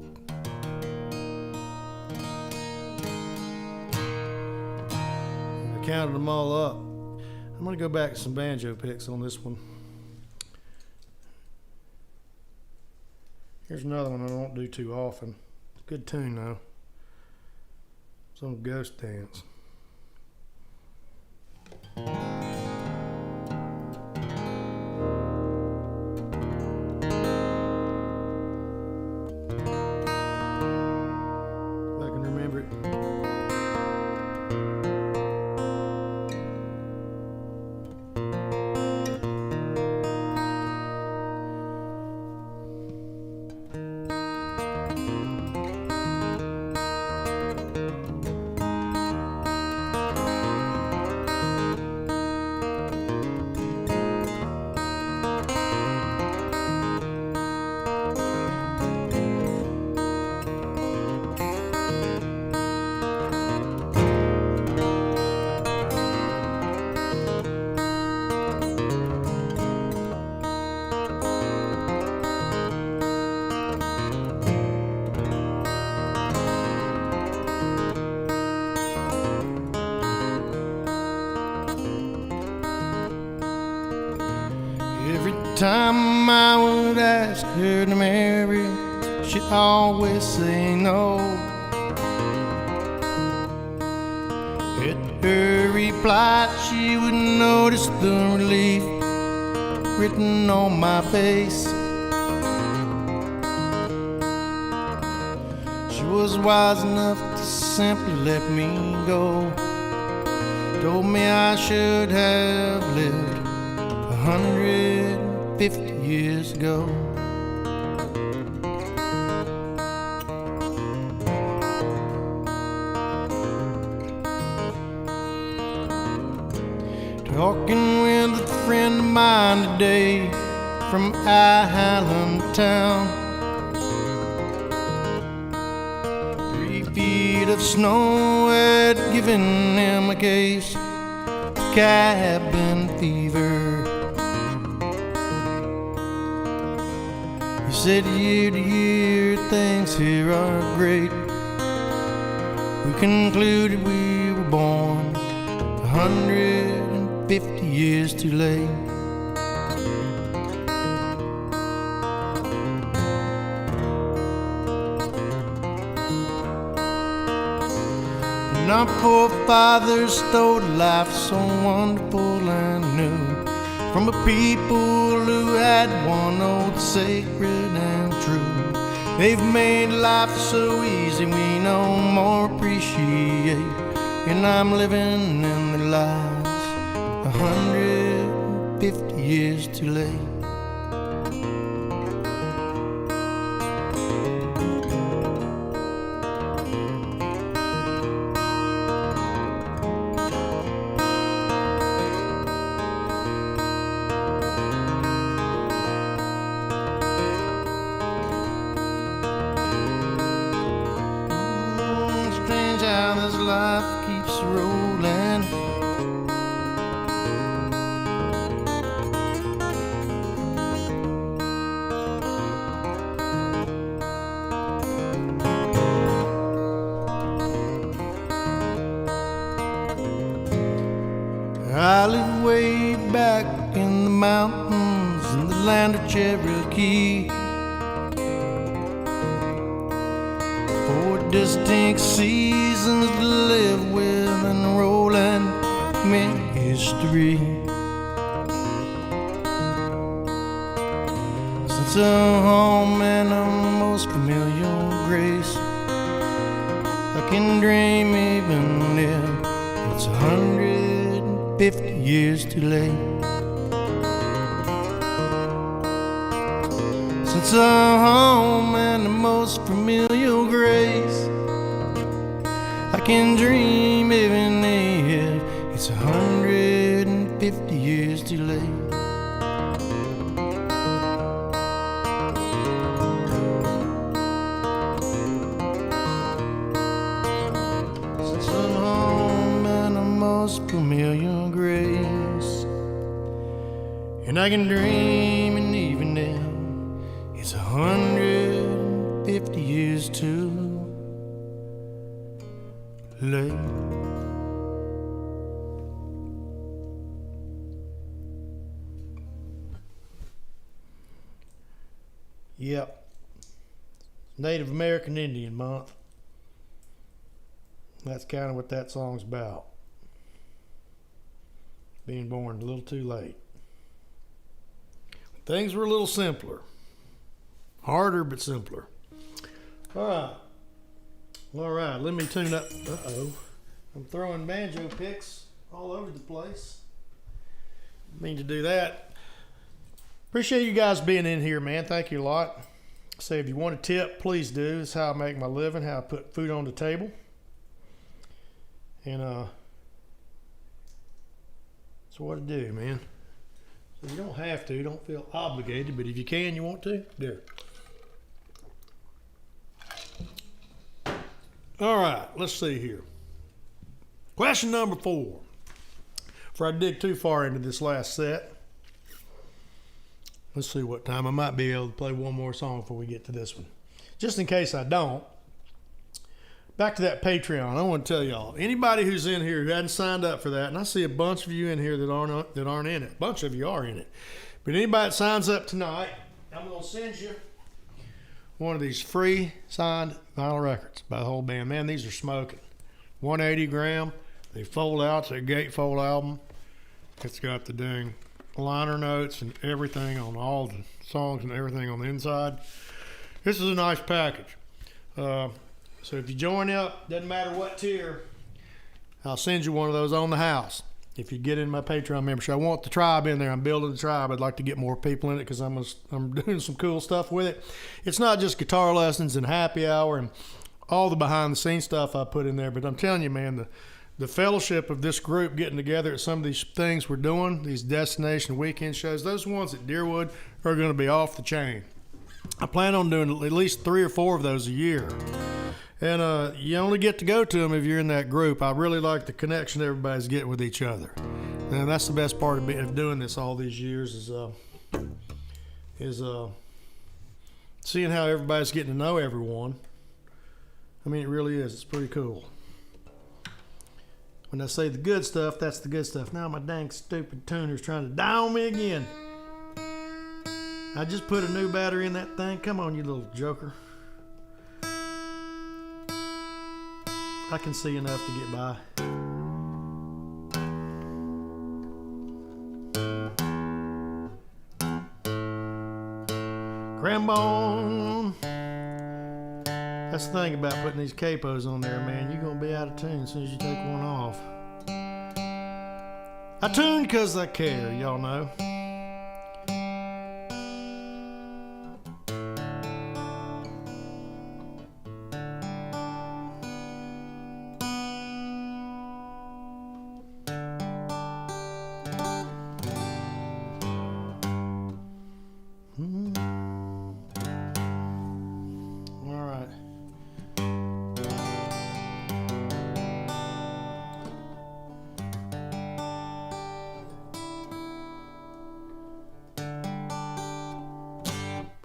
I counted them all up. I'm going to go back to some banjo picks on this one. Here's another one I don't do too often. Good tune though. It's on Ghost Dance. If I can remember it. Time I would ask her to marry, she'd always say no. At her reply, she would notice the relief written on my face. She was wise enough to simply let me go. Told me I should have lived 150 years ago. Talking with a friend of mine today from Island Town. 3 feet of snow had given him a case of cabin fever. He said year to year things here are great. We concluded we were born 150 years too late. And our forefathers stole life so wonderful and new from a people who had one oath sacred and true. They've made life so easy we no more appreciate. And I'm living in the lives 150 years too late. Strange how this life keeps rolling. I live way back in the mountains in the land of Cherokee. 4 distinct seasons to live with and rolling history. Since a home and a most familiar grace, I can dream even if it's 150 years too late. Since a home and the most familiar grace, I can dream even if it's 150 years too late. Since a home and the most familiar grace, and I can dream and even now it's 150 years too late. Yep. Native American Indian Month. That's kind of what that song's about. Being born a little too late. Things were a little simpler. Harder, but simpler. All right, let me tune up. I'm throwing banjo picks all over the place. Mean to do that. Appreciate you guys being in here, man. Thank you a lot. Say if you want a tip, please do. It's how I make my living, how I put food on the table. And that's what I do, man. So you don't have to, don't feel obligated, but if you can, you want to, do it. All right, let's see here. Question number 4. Before I dig too far into this last set, let's see what time. I might be able to play one more song before we get to this one. Just in case I don't, back to that Patreon. I want to tell y'all, anybody who's in here who hadn't signed up for that, and I see a bunch of you in here that aren't in it. A bunch of you are in it. But anybody that signs up tonight, I'm going to send you one of these free signed vinyl records by the whole band. Man, these are smoking. 180 gram. They fold out. It's a gatefold album. It's got the dang liner notes and everything on all the songs and everything on the inside. This is a nice package. So if you join up, doesn't matter what tier, I'll send you one of those on the house. If you get in my Patreon membership, I want the tribe in there. I'm building the tribe. I'd like to get more people in it because I'm doing some cool stuff with it. It's not just guitar lessons and happy hour and all the behind the scenes stuff I put in there, but I'm telling you, man, the fellowship of this group getting together at some of these things we're doing, these destination weekend shows, those ones at Deerwood are going to be off the chain. I plan on doing at least 3 or 4 of those a year. And you only get to go to them if you're in that group. I really like the connection everybody's getting with each other. And that's the best part of doing this all these years is seeing how everybody's getting to know everyone. I mean, it really is. It's pretty cool. When I say the good stuff, that's the good stuff. Now my dang stupid tuner's trying to die on me again. I just put a new battery in that thing. Come on, you little joker. I can see enough to get by. Crambone. That's the thing about putting these capos on there, man. You're going to be out of tune as soon as you take one off. I tune because I care, y'all know.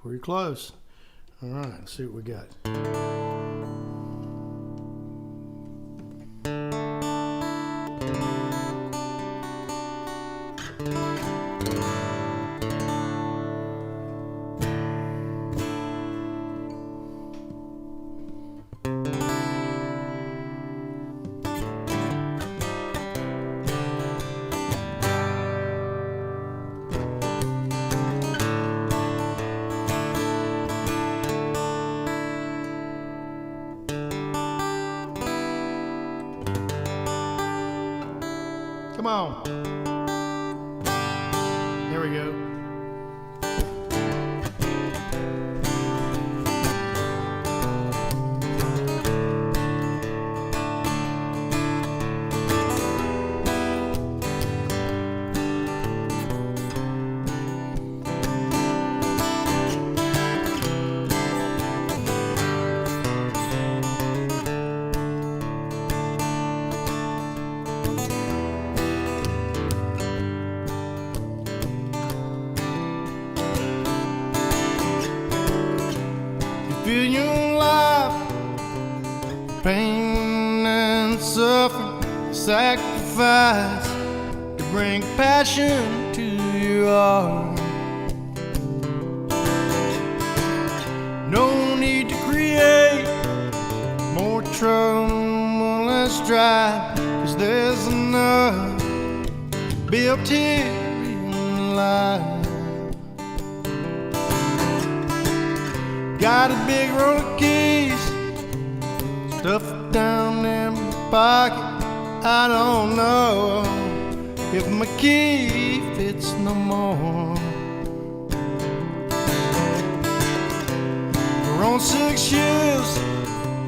Pretty close. All right, let's see what we got. Come on. There we go. Feel your life, pain and suffering, sacrifice to bring passion to your heart. No need to create more trouble, let's try, 'cause there's enough built here in life. Got a big roll of keys stuffed down in my pocket. I don't know if my key fits no more. For on 6 years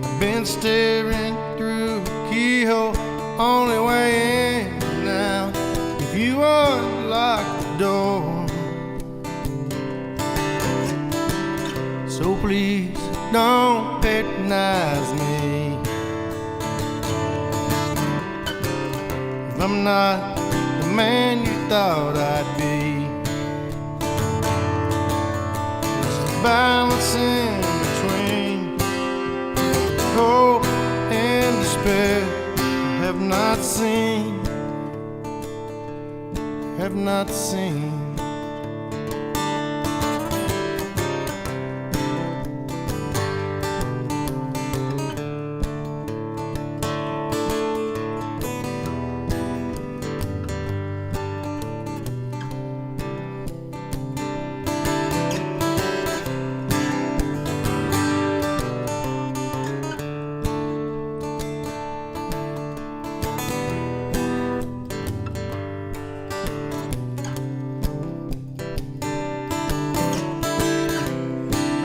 I've been staring through a keyhole. Only way in now if you unlock the door. So please don't patronize me if I'm not the man you thought I'd be. There's a balance in between hope and despair. I have not seen, have not seen.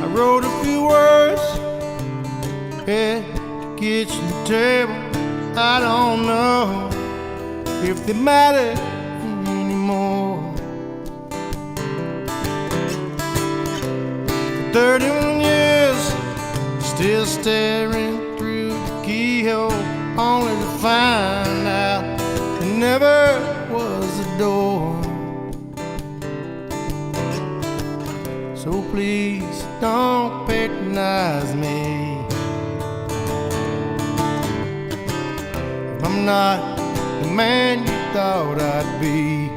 I wrote a few words at the kitchen table. I don't know if they matter anymore. 31 years, still staring through the keyhole, only to find out there never was a door. So please don't patronize me if I'm not the man you thought I'd be.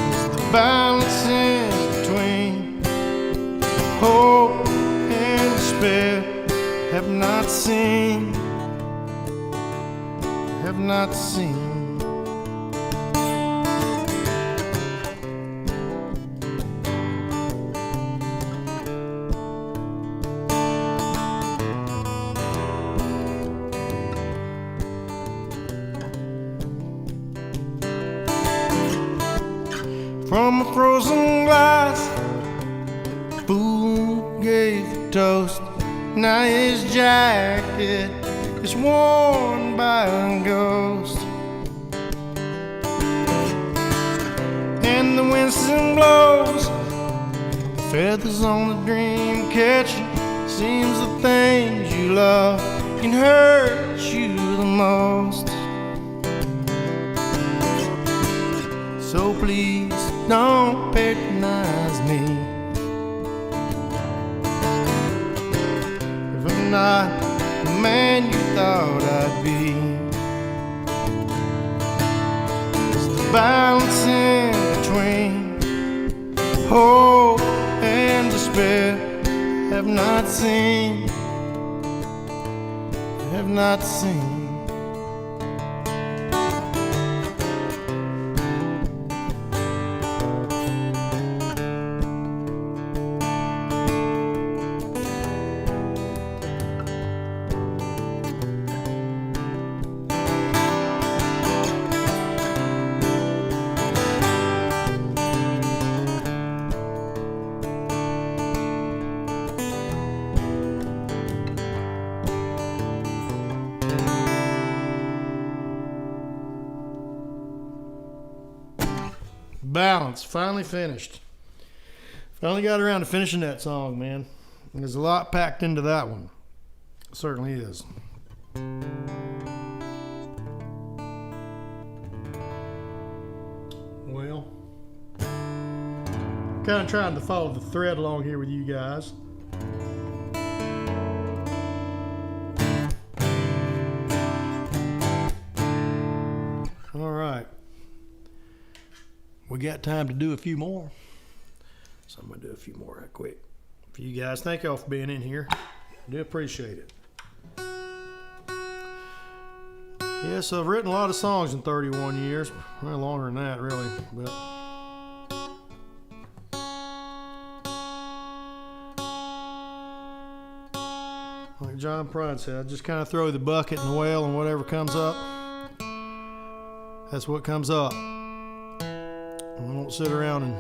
It's the balance in between hope and despair. Have not seen, have not seen. From a frozen glass, fool gave the toast. Now his jacket is worn by a ghost, and the wind still blows. The feathers on the dream catcher. Seems the things you love can hurt you the most. So please don't patronize me if I'm not the man you thought I'd be. It's the balance in between hope and despair. Have not seen, have not seen. Balance, finally finished. Finally got around to finishing that song, man. There's a lot packed into that one. It certainly is. Well, kind of trying to follow the thread along here with you guys. All right. We got time to do a few more. So I'm going to do a few more right quick. For you guys, thank y'all for being in here. I do appreciate it. Yeah, so I've written a lot of songs in 31 years. Well, longer than that, really. But like John Prine said, I just kind of throw the bucket in the well, and whatever comes up, that's what comes up. I won't sit around and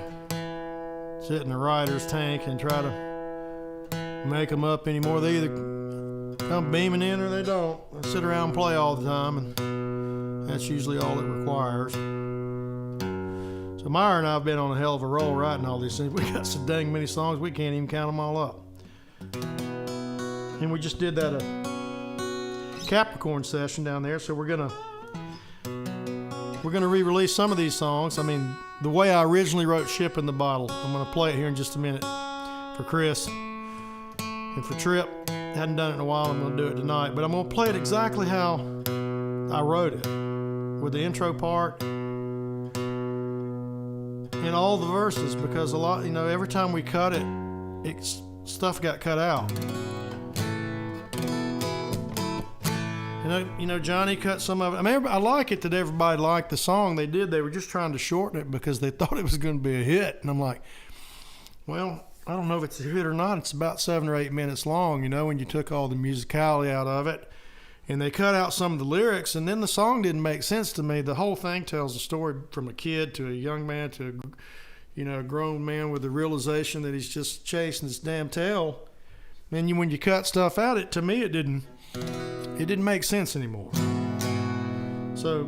sit in the writer's tank and try to make them up anymore. They either come beaming in or they don't. I sit around and play all the time, and that's usually all it requires. So Meyer and I have been on a hell of a roll writing all these things. We got so dang many songs we can't even count them all up. And we just did that Capricorn session down there, so we're gonna re-release some of these songs. I mean, the way I originally wrote "Ship in the Bottle." I'm gonna play it here in just a minute for Chris and for Trip. Hadn't done it in a while. I'm gonna do it tonight, but I'm gonna play it exactly how I wrote it, with the intro part and all the verses, because a lot, every time we cut it, stuff got cut out. Johnny cut some of it. I mean, I like it that everybody liked the song. They did. They were just trying to shorten it because they thought it was going to be a hit. And I'm like, well, I don't know if it's a hit or not. It's about 7 or 8 minutes long, when you took all the musicality out of it. And they cut out some of the lyrics, and then the song didn't make sense to me. The whole thing tells a story from a kid to a young man to a grown man with the realization that he's just chasing his damn tail. And when you cut stuff out, to me, it didn't make sense anymore. So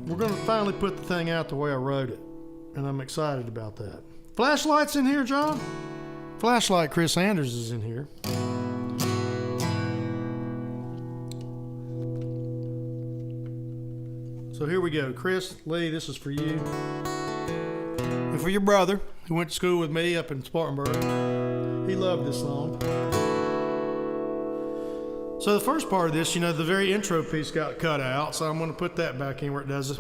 we're going to finally put the thing out the way I wrote it, and I'm excited about that. Flashlight's in here, John? Flashlight Chris Anders is in here. So here we go. Chris, Lee, this is for you. And for your brother, who went to school with me up in Spartanburg. He loved this song. So the first part of this, the very intro piece got cut out, so I'm going to put that back in where it does it.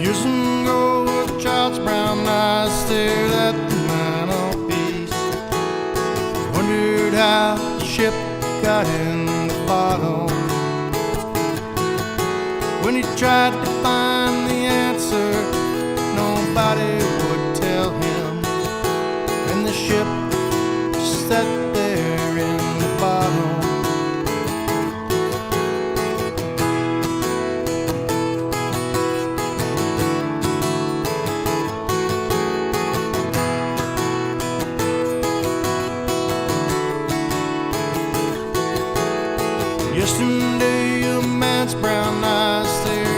Years ago, a child's brown eyes stared at the mantelpiece. Wondered how the ship got in the bottle. When he tried to find the answer, nobody would tell him. And the ship sat there in the bottle. Yesterday, a man's brown eyes stared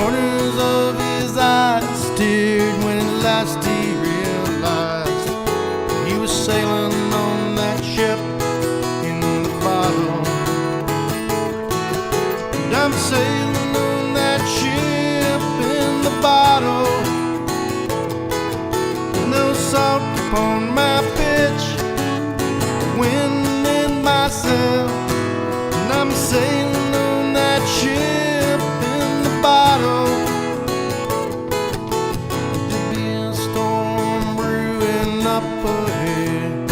corners of his eyes stared when at last he realized he was sailing on that ship in the bottle. And I'm sailing on that ship in the bottle. No salt upon my pitch, wind in my sail. And I'm sailing on that ship in the bottle. There'll be a storm brewing up ahead.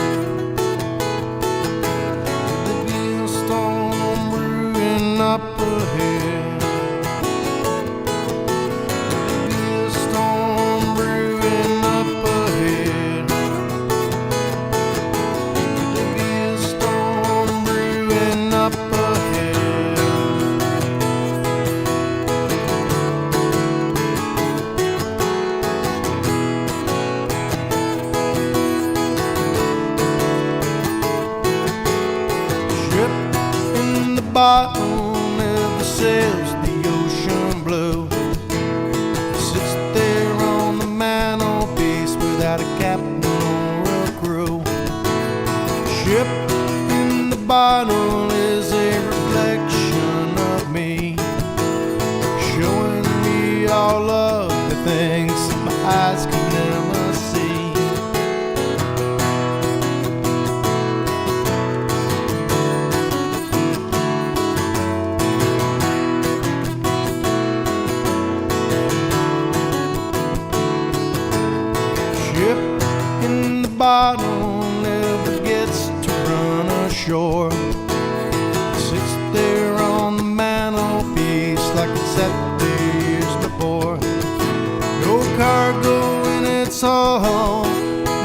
There'll be a storm brewing up ahead. There'll be a storm brewing up ahead. There'll be a storm brewing up ahead. Ship in the bottle never sails the ocean blue. Sits there on the mantelpiece without a captain or a crew. Ship in the bottle is a reflection of me, showing me all of the things my eyes can never see. Ship in the bottle never gets to run ashore. Sits there on the mantelpiece like it sat there years before. No cargo in its hull,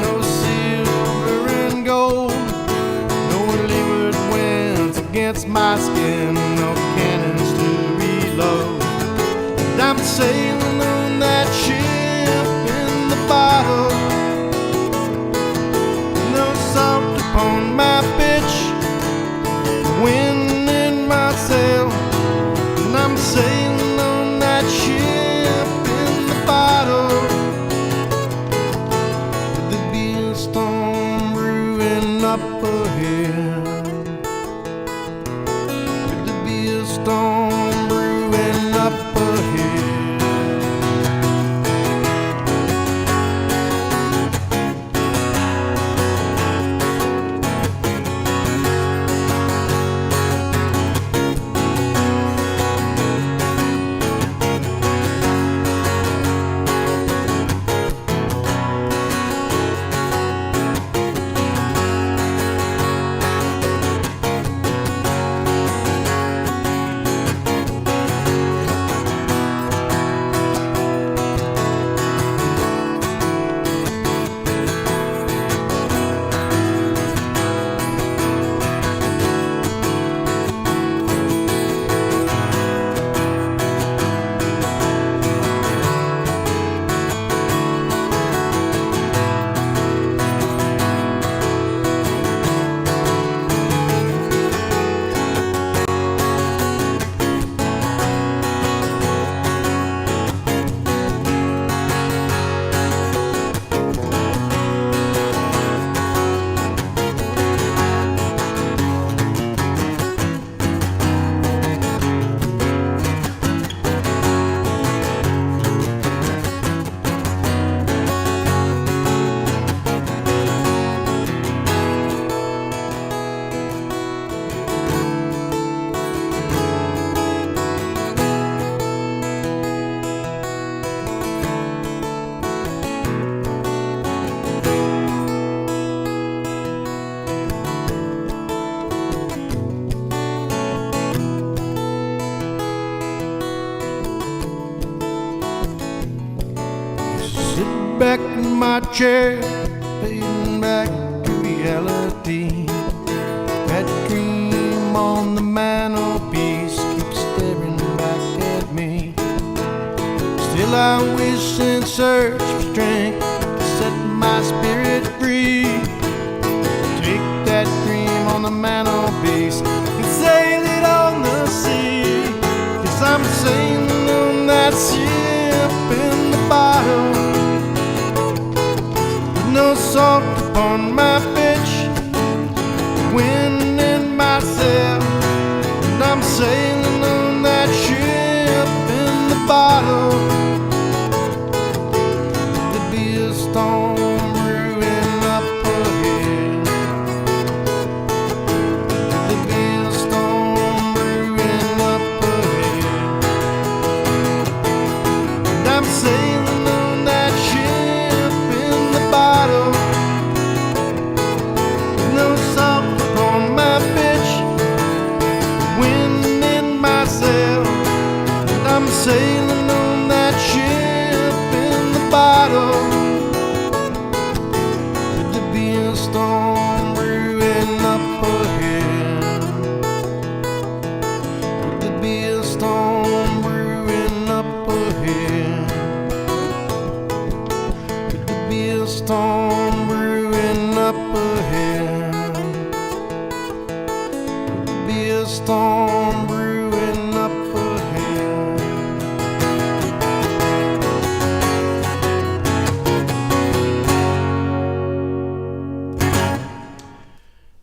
no silver and gold, no leeward winds against my skin, no cannons to reload. And I'm sailing on that ship in the bottle. No salt upon my pitch, wind in my sail. And I'm sailing on that ship in the bottle. There'll be a storm brewing up ahead. There'll be a storm brewing up ahead. Back in my chair, fading back to reality. That dream on the mantelpiece keeps staring back at me. Still I wish and search for strength to set my spirit free. Take that dream on the mantelpiece and sail it on the sea. 'Cause I'm sailing on that that ship in the bottom, with no salt upon my pitch, wind in my sail, and I'm sailing on that ship in the bottom. There'd be a storm brewing up ahead. There'd be a storm brewing up ahead. And I'm sailing on that ship in the bottom, no salt upon my pitch, wind in my sail, and I'm sailing on that ship in the bottom. Could there be a storm brewing up ahead? Could there be a storm brewing up ahead? Could there be a storm brewing up ahead? Could there be a storm brewing up ahead?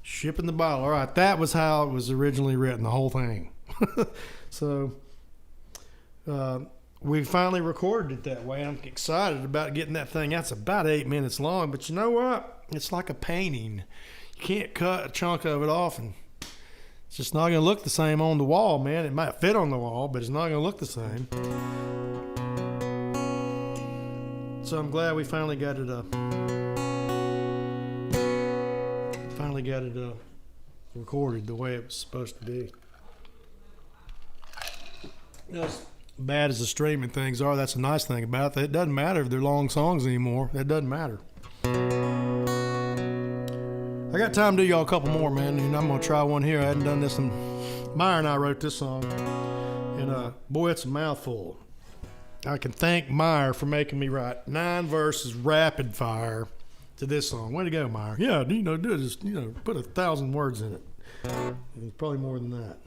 Ship in the bottle. All right, that was how it was originally written, the whole thing. So we finally recorded it that way. I'm excited about getting that thing out. It's about 8 minutes long, but you know what? It's like a painting. You can't cut a chunk of it off, and it's just not going to look the same on the wall, man. It might fit on the wall, but it's not going to look the same. So I'm glad we finally got it up. Recorded the way it was supposed to be. As bad as the streaming things are, that's a nice thing about it. It doesn't matter if they're long songs anymore. That doesn't matter. I got time to do y'all a couple more, man, and I'm gonna try one here. I hadn't done this in. Meyer and I wrote this song, and boy, it's a mouthful. I can thank Meyer for making me write 9 verses rapid fire to this song. Way to go, Meyer. Yeah, do this, put 1,000 words in it. It's probably more than that.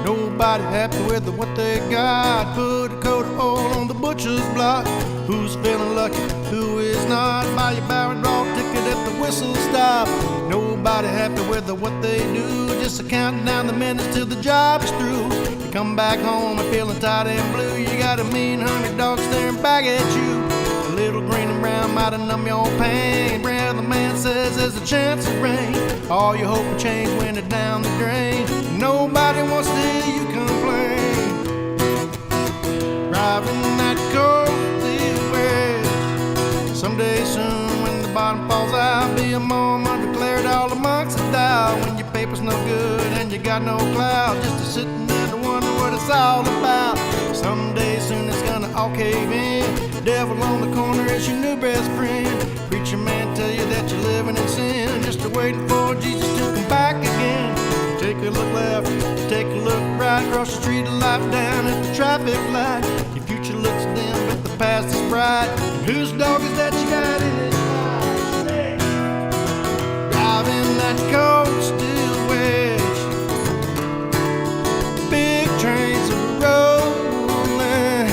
Nobody happy with what they got. Put a coat of oil on the butcher's block. Who's feeling lucky, who is not? Buy your bar and draw ticket at the whistle stop. Nobody happy with what they do. Just counting down the minutes till the job is through. You come back home and feeling tired and blue. You got a mean hungry dog staring back at you. A little green and brown might have numb your pain. The man says there's a chance of rain. All your hope will change when it's down the drain. Nobody wants to hear you complain. Driving that cold steel wedge. Someday soon when the bottom falls out, be a moment declared all amongst the dial. When your paper's no good and you got no clout, just a sitting there to wonder what it's all about. Someday soon it's gonna all cave in. Devil on the corner is your new best friend. Preacher man tell you that you're living in sin, just waiting for Jesus to come back again. Take a look left, take a look right, across the street of life down at the traffic light. Your future looks dim, but the past is bright. And whose dog is that you got in his eyes? Driving that cold steel wedge. Big trains are rolling.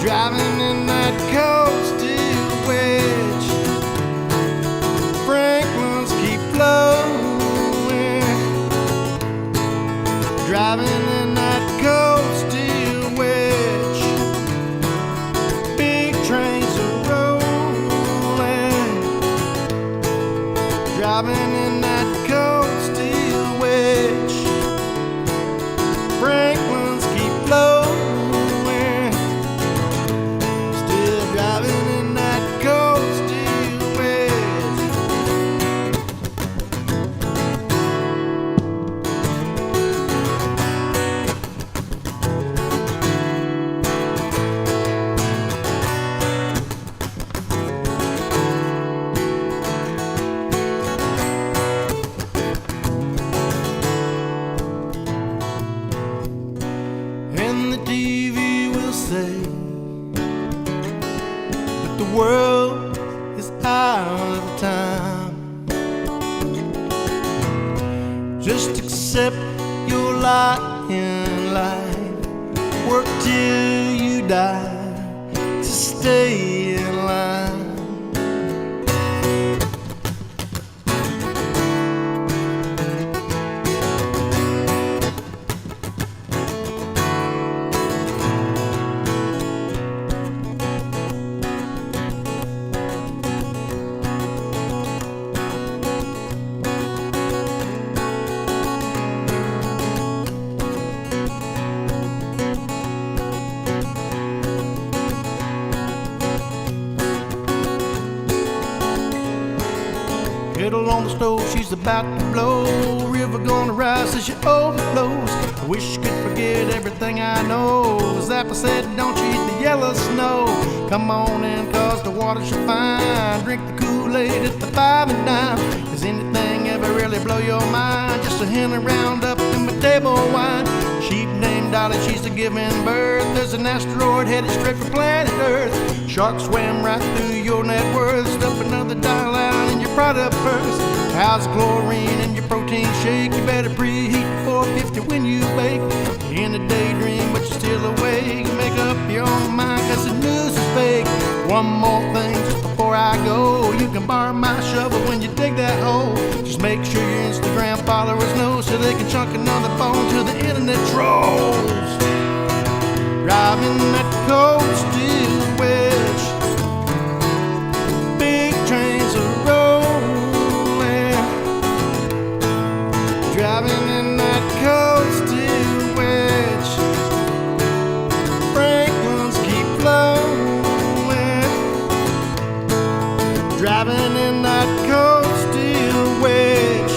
Driving in that cold steel wedge. Franklin's keep flowing. Driving in that cold steel wedge. Big trains are rolling. Driving in that cold steel wedge. Franklin's keep flowing. Still driving the TV will say that the world is out of time. Just accept your lot in life. Work till you die to stay in line. Kettle on the stove, she's about to blow. River gonna rise as she overflows. I wish I could forget everything I know. Zappa said, don't you eat the yellow snow. Come on in, cause the water's so fine. Drink the Kool-Aid at the 5 and dime. Does anything ever really blow your mind? Just a hen around up in my table wine. Sheep named Dolly, she's the giving birth. There's an asteroid headed straight for planet Earth. Shark swam right through your net worth. Stuff another dial out in your product first. How's the chlorine in your protein shake? You better preheat 450 when you bake. You're in a daydream, but you're still awake. Make up your own mind, cause the news is fake. One more thing just before I go. You can borrow my shovel when you dig that hole. Just make sure your Instagram followers know, so they can chunk another bone to the internet trolls. Driving that cold steel wedge. Big trains are rolling. Driving in that cold steel wedge. Franklin's keep flowing. Driving in that cold steel wedge.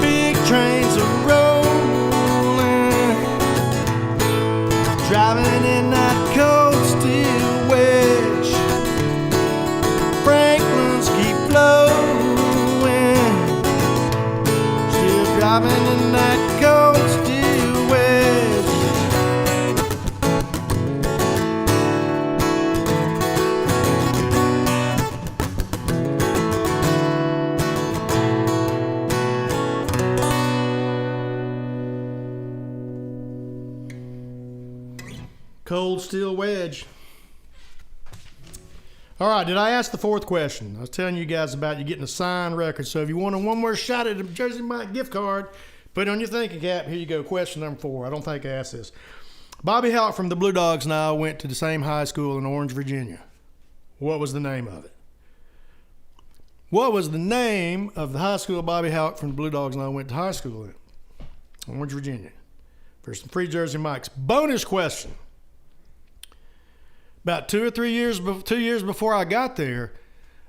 Big trains are rolling. Driving in that cold steel wedge. Franklin's keep flowing. Still driving in that cold steel wedge. Cold steel wedge. All right, did I ask the fourth question? I was telling you guys about you getting a signed record. So if you want one more shot at a Jersey Mike gift card, put it on your thinking cap. Here you go. Question number 4. I don't think I asked this. Bobby Houck from the Blue Dogs and I went to the same high school in Orange, Virginia. What was the name of it? What was the name of the high school Bobby Houck from the Blue Dogs and I went to high school in? Orange, Virginia. For some free Jersey Mikes. Bonus question. About 2 years before I got there,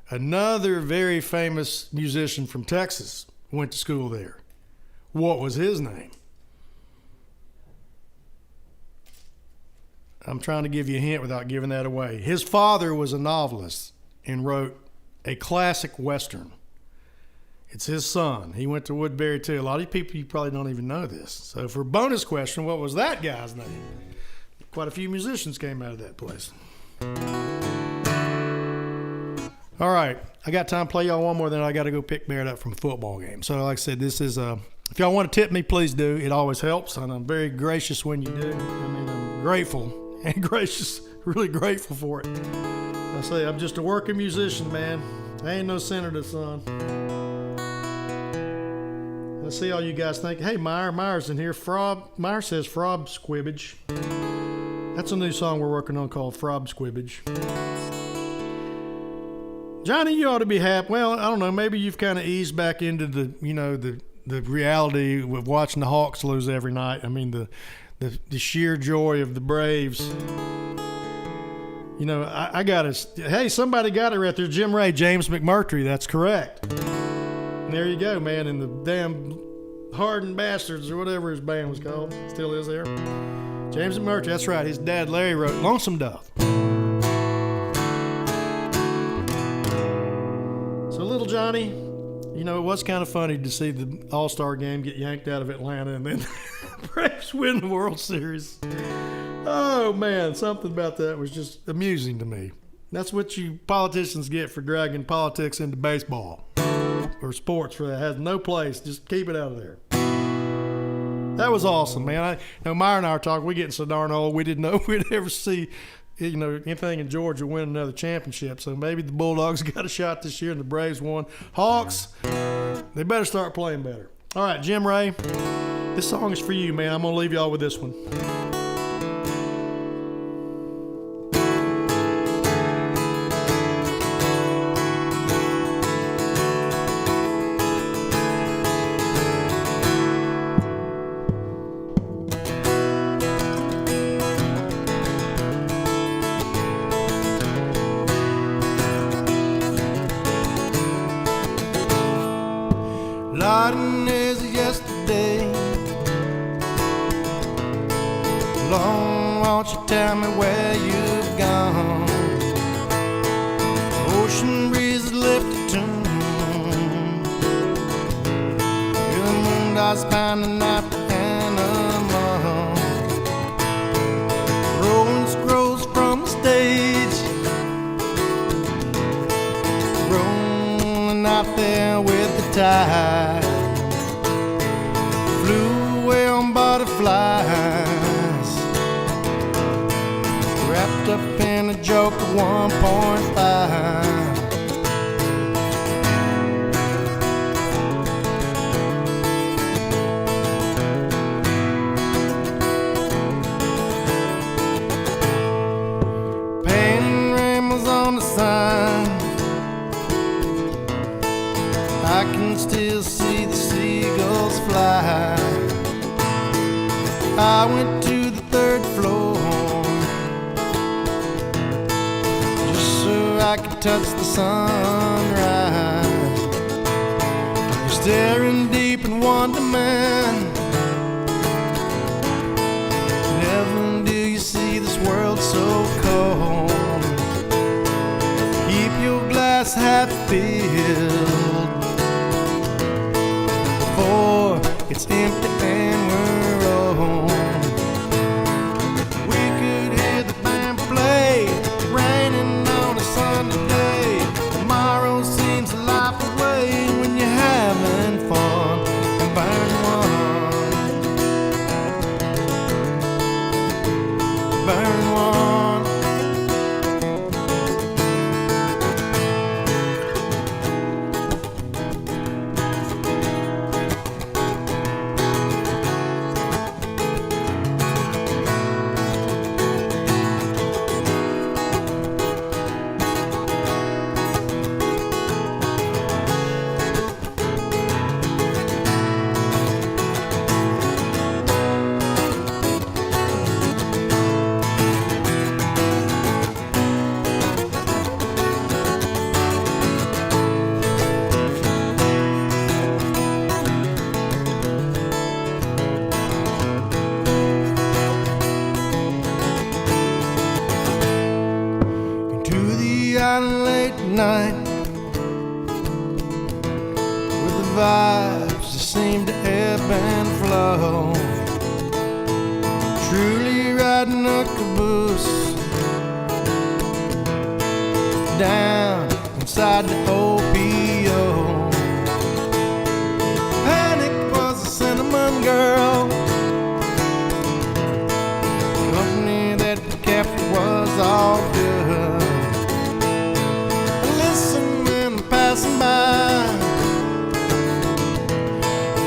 another very famous musician from Texas went to school there. What was his name? I'm trying to give you a hint without giving that away. His father was a novelist and wrote a classic Western. It's his son. He went to Woodbury too. A lot of people, you probably don't even know this. So for a bonus question, what was that guy's name? Quite a few musicians came out of that place. All right, I got time to play y'all one more, then I got to go pick Barrett up from a football game. So like I said, this is if y'all want to tip me, please do. It always helps, and I'm very gracious when you do. I mean, I'm grateful and gracious, really grateful for it. I say I'm just a working musician, man. I ain't no senator, son. I see all you guys think, hey, Meyer's in here. Meyer says Frob Squibbage. That's a new song we're working on called Frob Squibbage. Johnny, you ought to be happy. Well, I don't know. Maybe you've kind of eased back into the reality of watching the Hawks lose every night. I mean, the sheer joy of the Braves. You know, I got to. Hey, somebody got it right there. Jim Ray, James McMurtry. That's correct. And there you go, man. And the damn Hardened Bastards or whatever his band was called still is there. James McMurtry, that's right. His dad, Larry, wrote Lonesome Dove. So little Johnny, You know, it was kind of funny to see the All-Star game get yanked out of Atlanta and then the Braves win the World Series. Oh, man, something about that was just amusing to me. That's what you politicians get for dragging politics into baseball or sports where it has no place. Just keep it out of there. That was awesome, man. Meyer and I were talking. We're getting so darn old. We didn't know we'd ever see, anything in Georgia win another championship. So maybe the Bulldogs got a shot this year and the Braves won. Hawks, they better start playing better. All right, Jim Ray, this song is for you, man. I'm gonna leave y'all with this one. Laden is yesterday. Long, won't you tell me where you've gone? Ocean breeze lifted tune. The moon does pounding out the animal. Rolling scrolls from the stage, rolling out there with the tide. Flew away on butterflies, wrapped up in a joke of 1.5. Painting rainbows on the sign, I can still see the seagulls fly. I went to the 3rd floor just so I could touch the sunrise. You're staring deep in wonderment. Never do you see this world so cold. Keep your glass half filled, for it's empty and we're old. We could hear the band play, raining on a Sunday day. Tomorrow seems a life away when you're having fun. And burn one, burn one. Late night with the vibes that seem to ebb and flow. Truly riding a caboose down inside the OPO. Panic was a cinnamon girl, company that kept was all good. Passing by,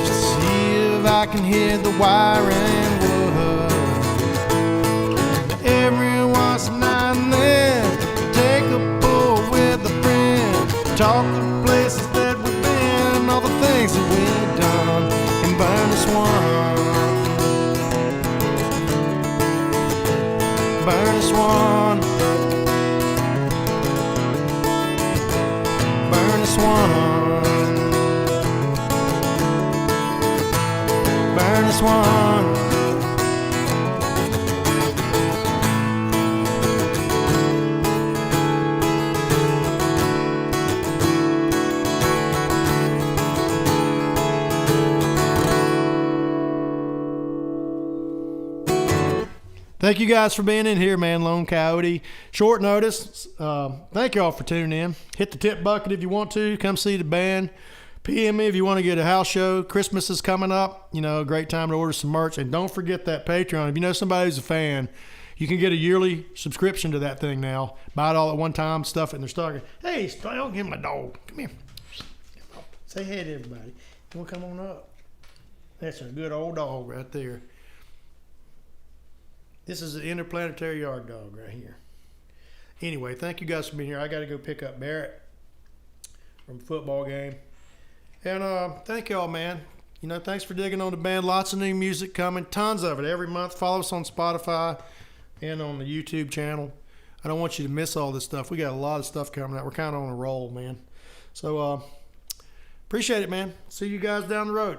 just to see if I can hear the wiring wood. Every once now and then, take a pull with a friend, talk the places that we've been, all the things that we've done, and burn this one, burn this one. Burn this one. Thank you guys for being in here, man. Lone Coyote. Short notice. Thank y'all for tuning in. Hit the tip bucket if you want to. Come see the band. PM me if you want to get a house show. Christmas is coming up. You know, great time to order some merch. And don't forget that Patreon. If you know somebody who's a fan, you can get a yearly subscription to that thing now. Buy it all at one time, stuff it in their stocking. Hey, don't give my dog. Come here. Say hey to everybody. You want to come on up? That's a good old dog right there. This is an interplanetary yard dog right here. Anyway, thank you guys for being here. I got to go pick up Barrett from the football game. And thank y'all, man. You know, thanks for digging on the band. Lots of new music coming. Tons of it every month. Follow us on Spotify and on the YouTube channel. I don't want you to miss all this stuff. We got a lot of stuff coming out. We're kind of on a roll, man. So appreciate it, man. See you guys down the road.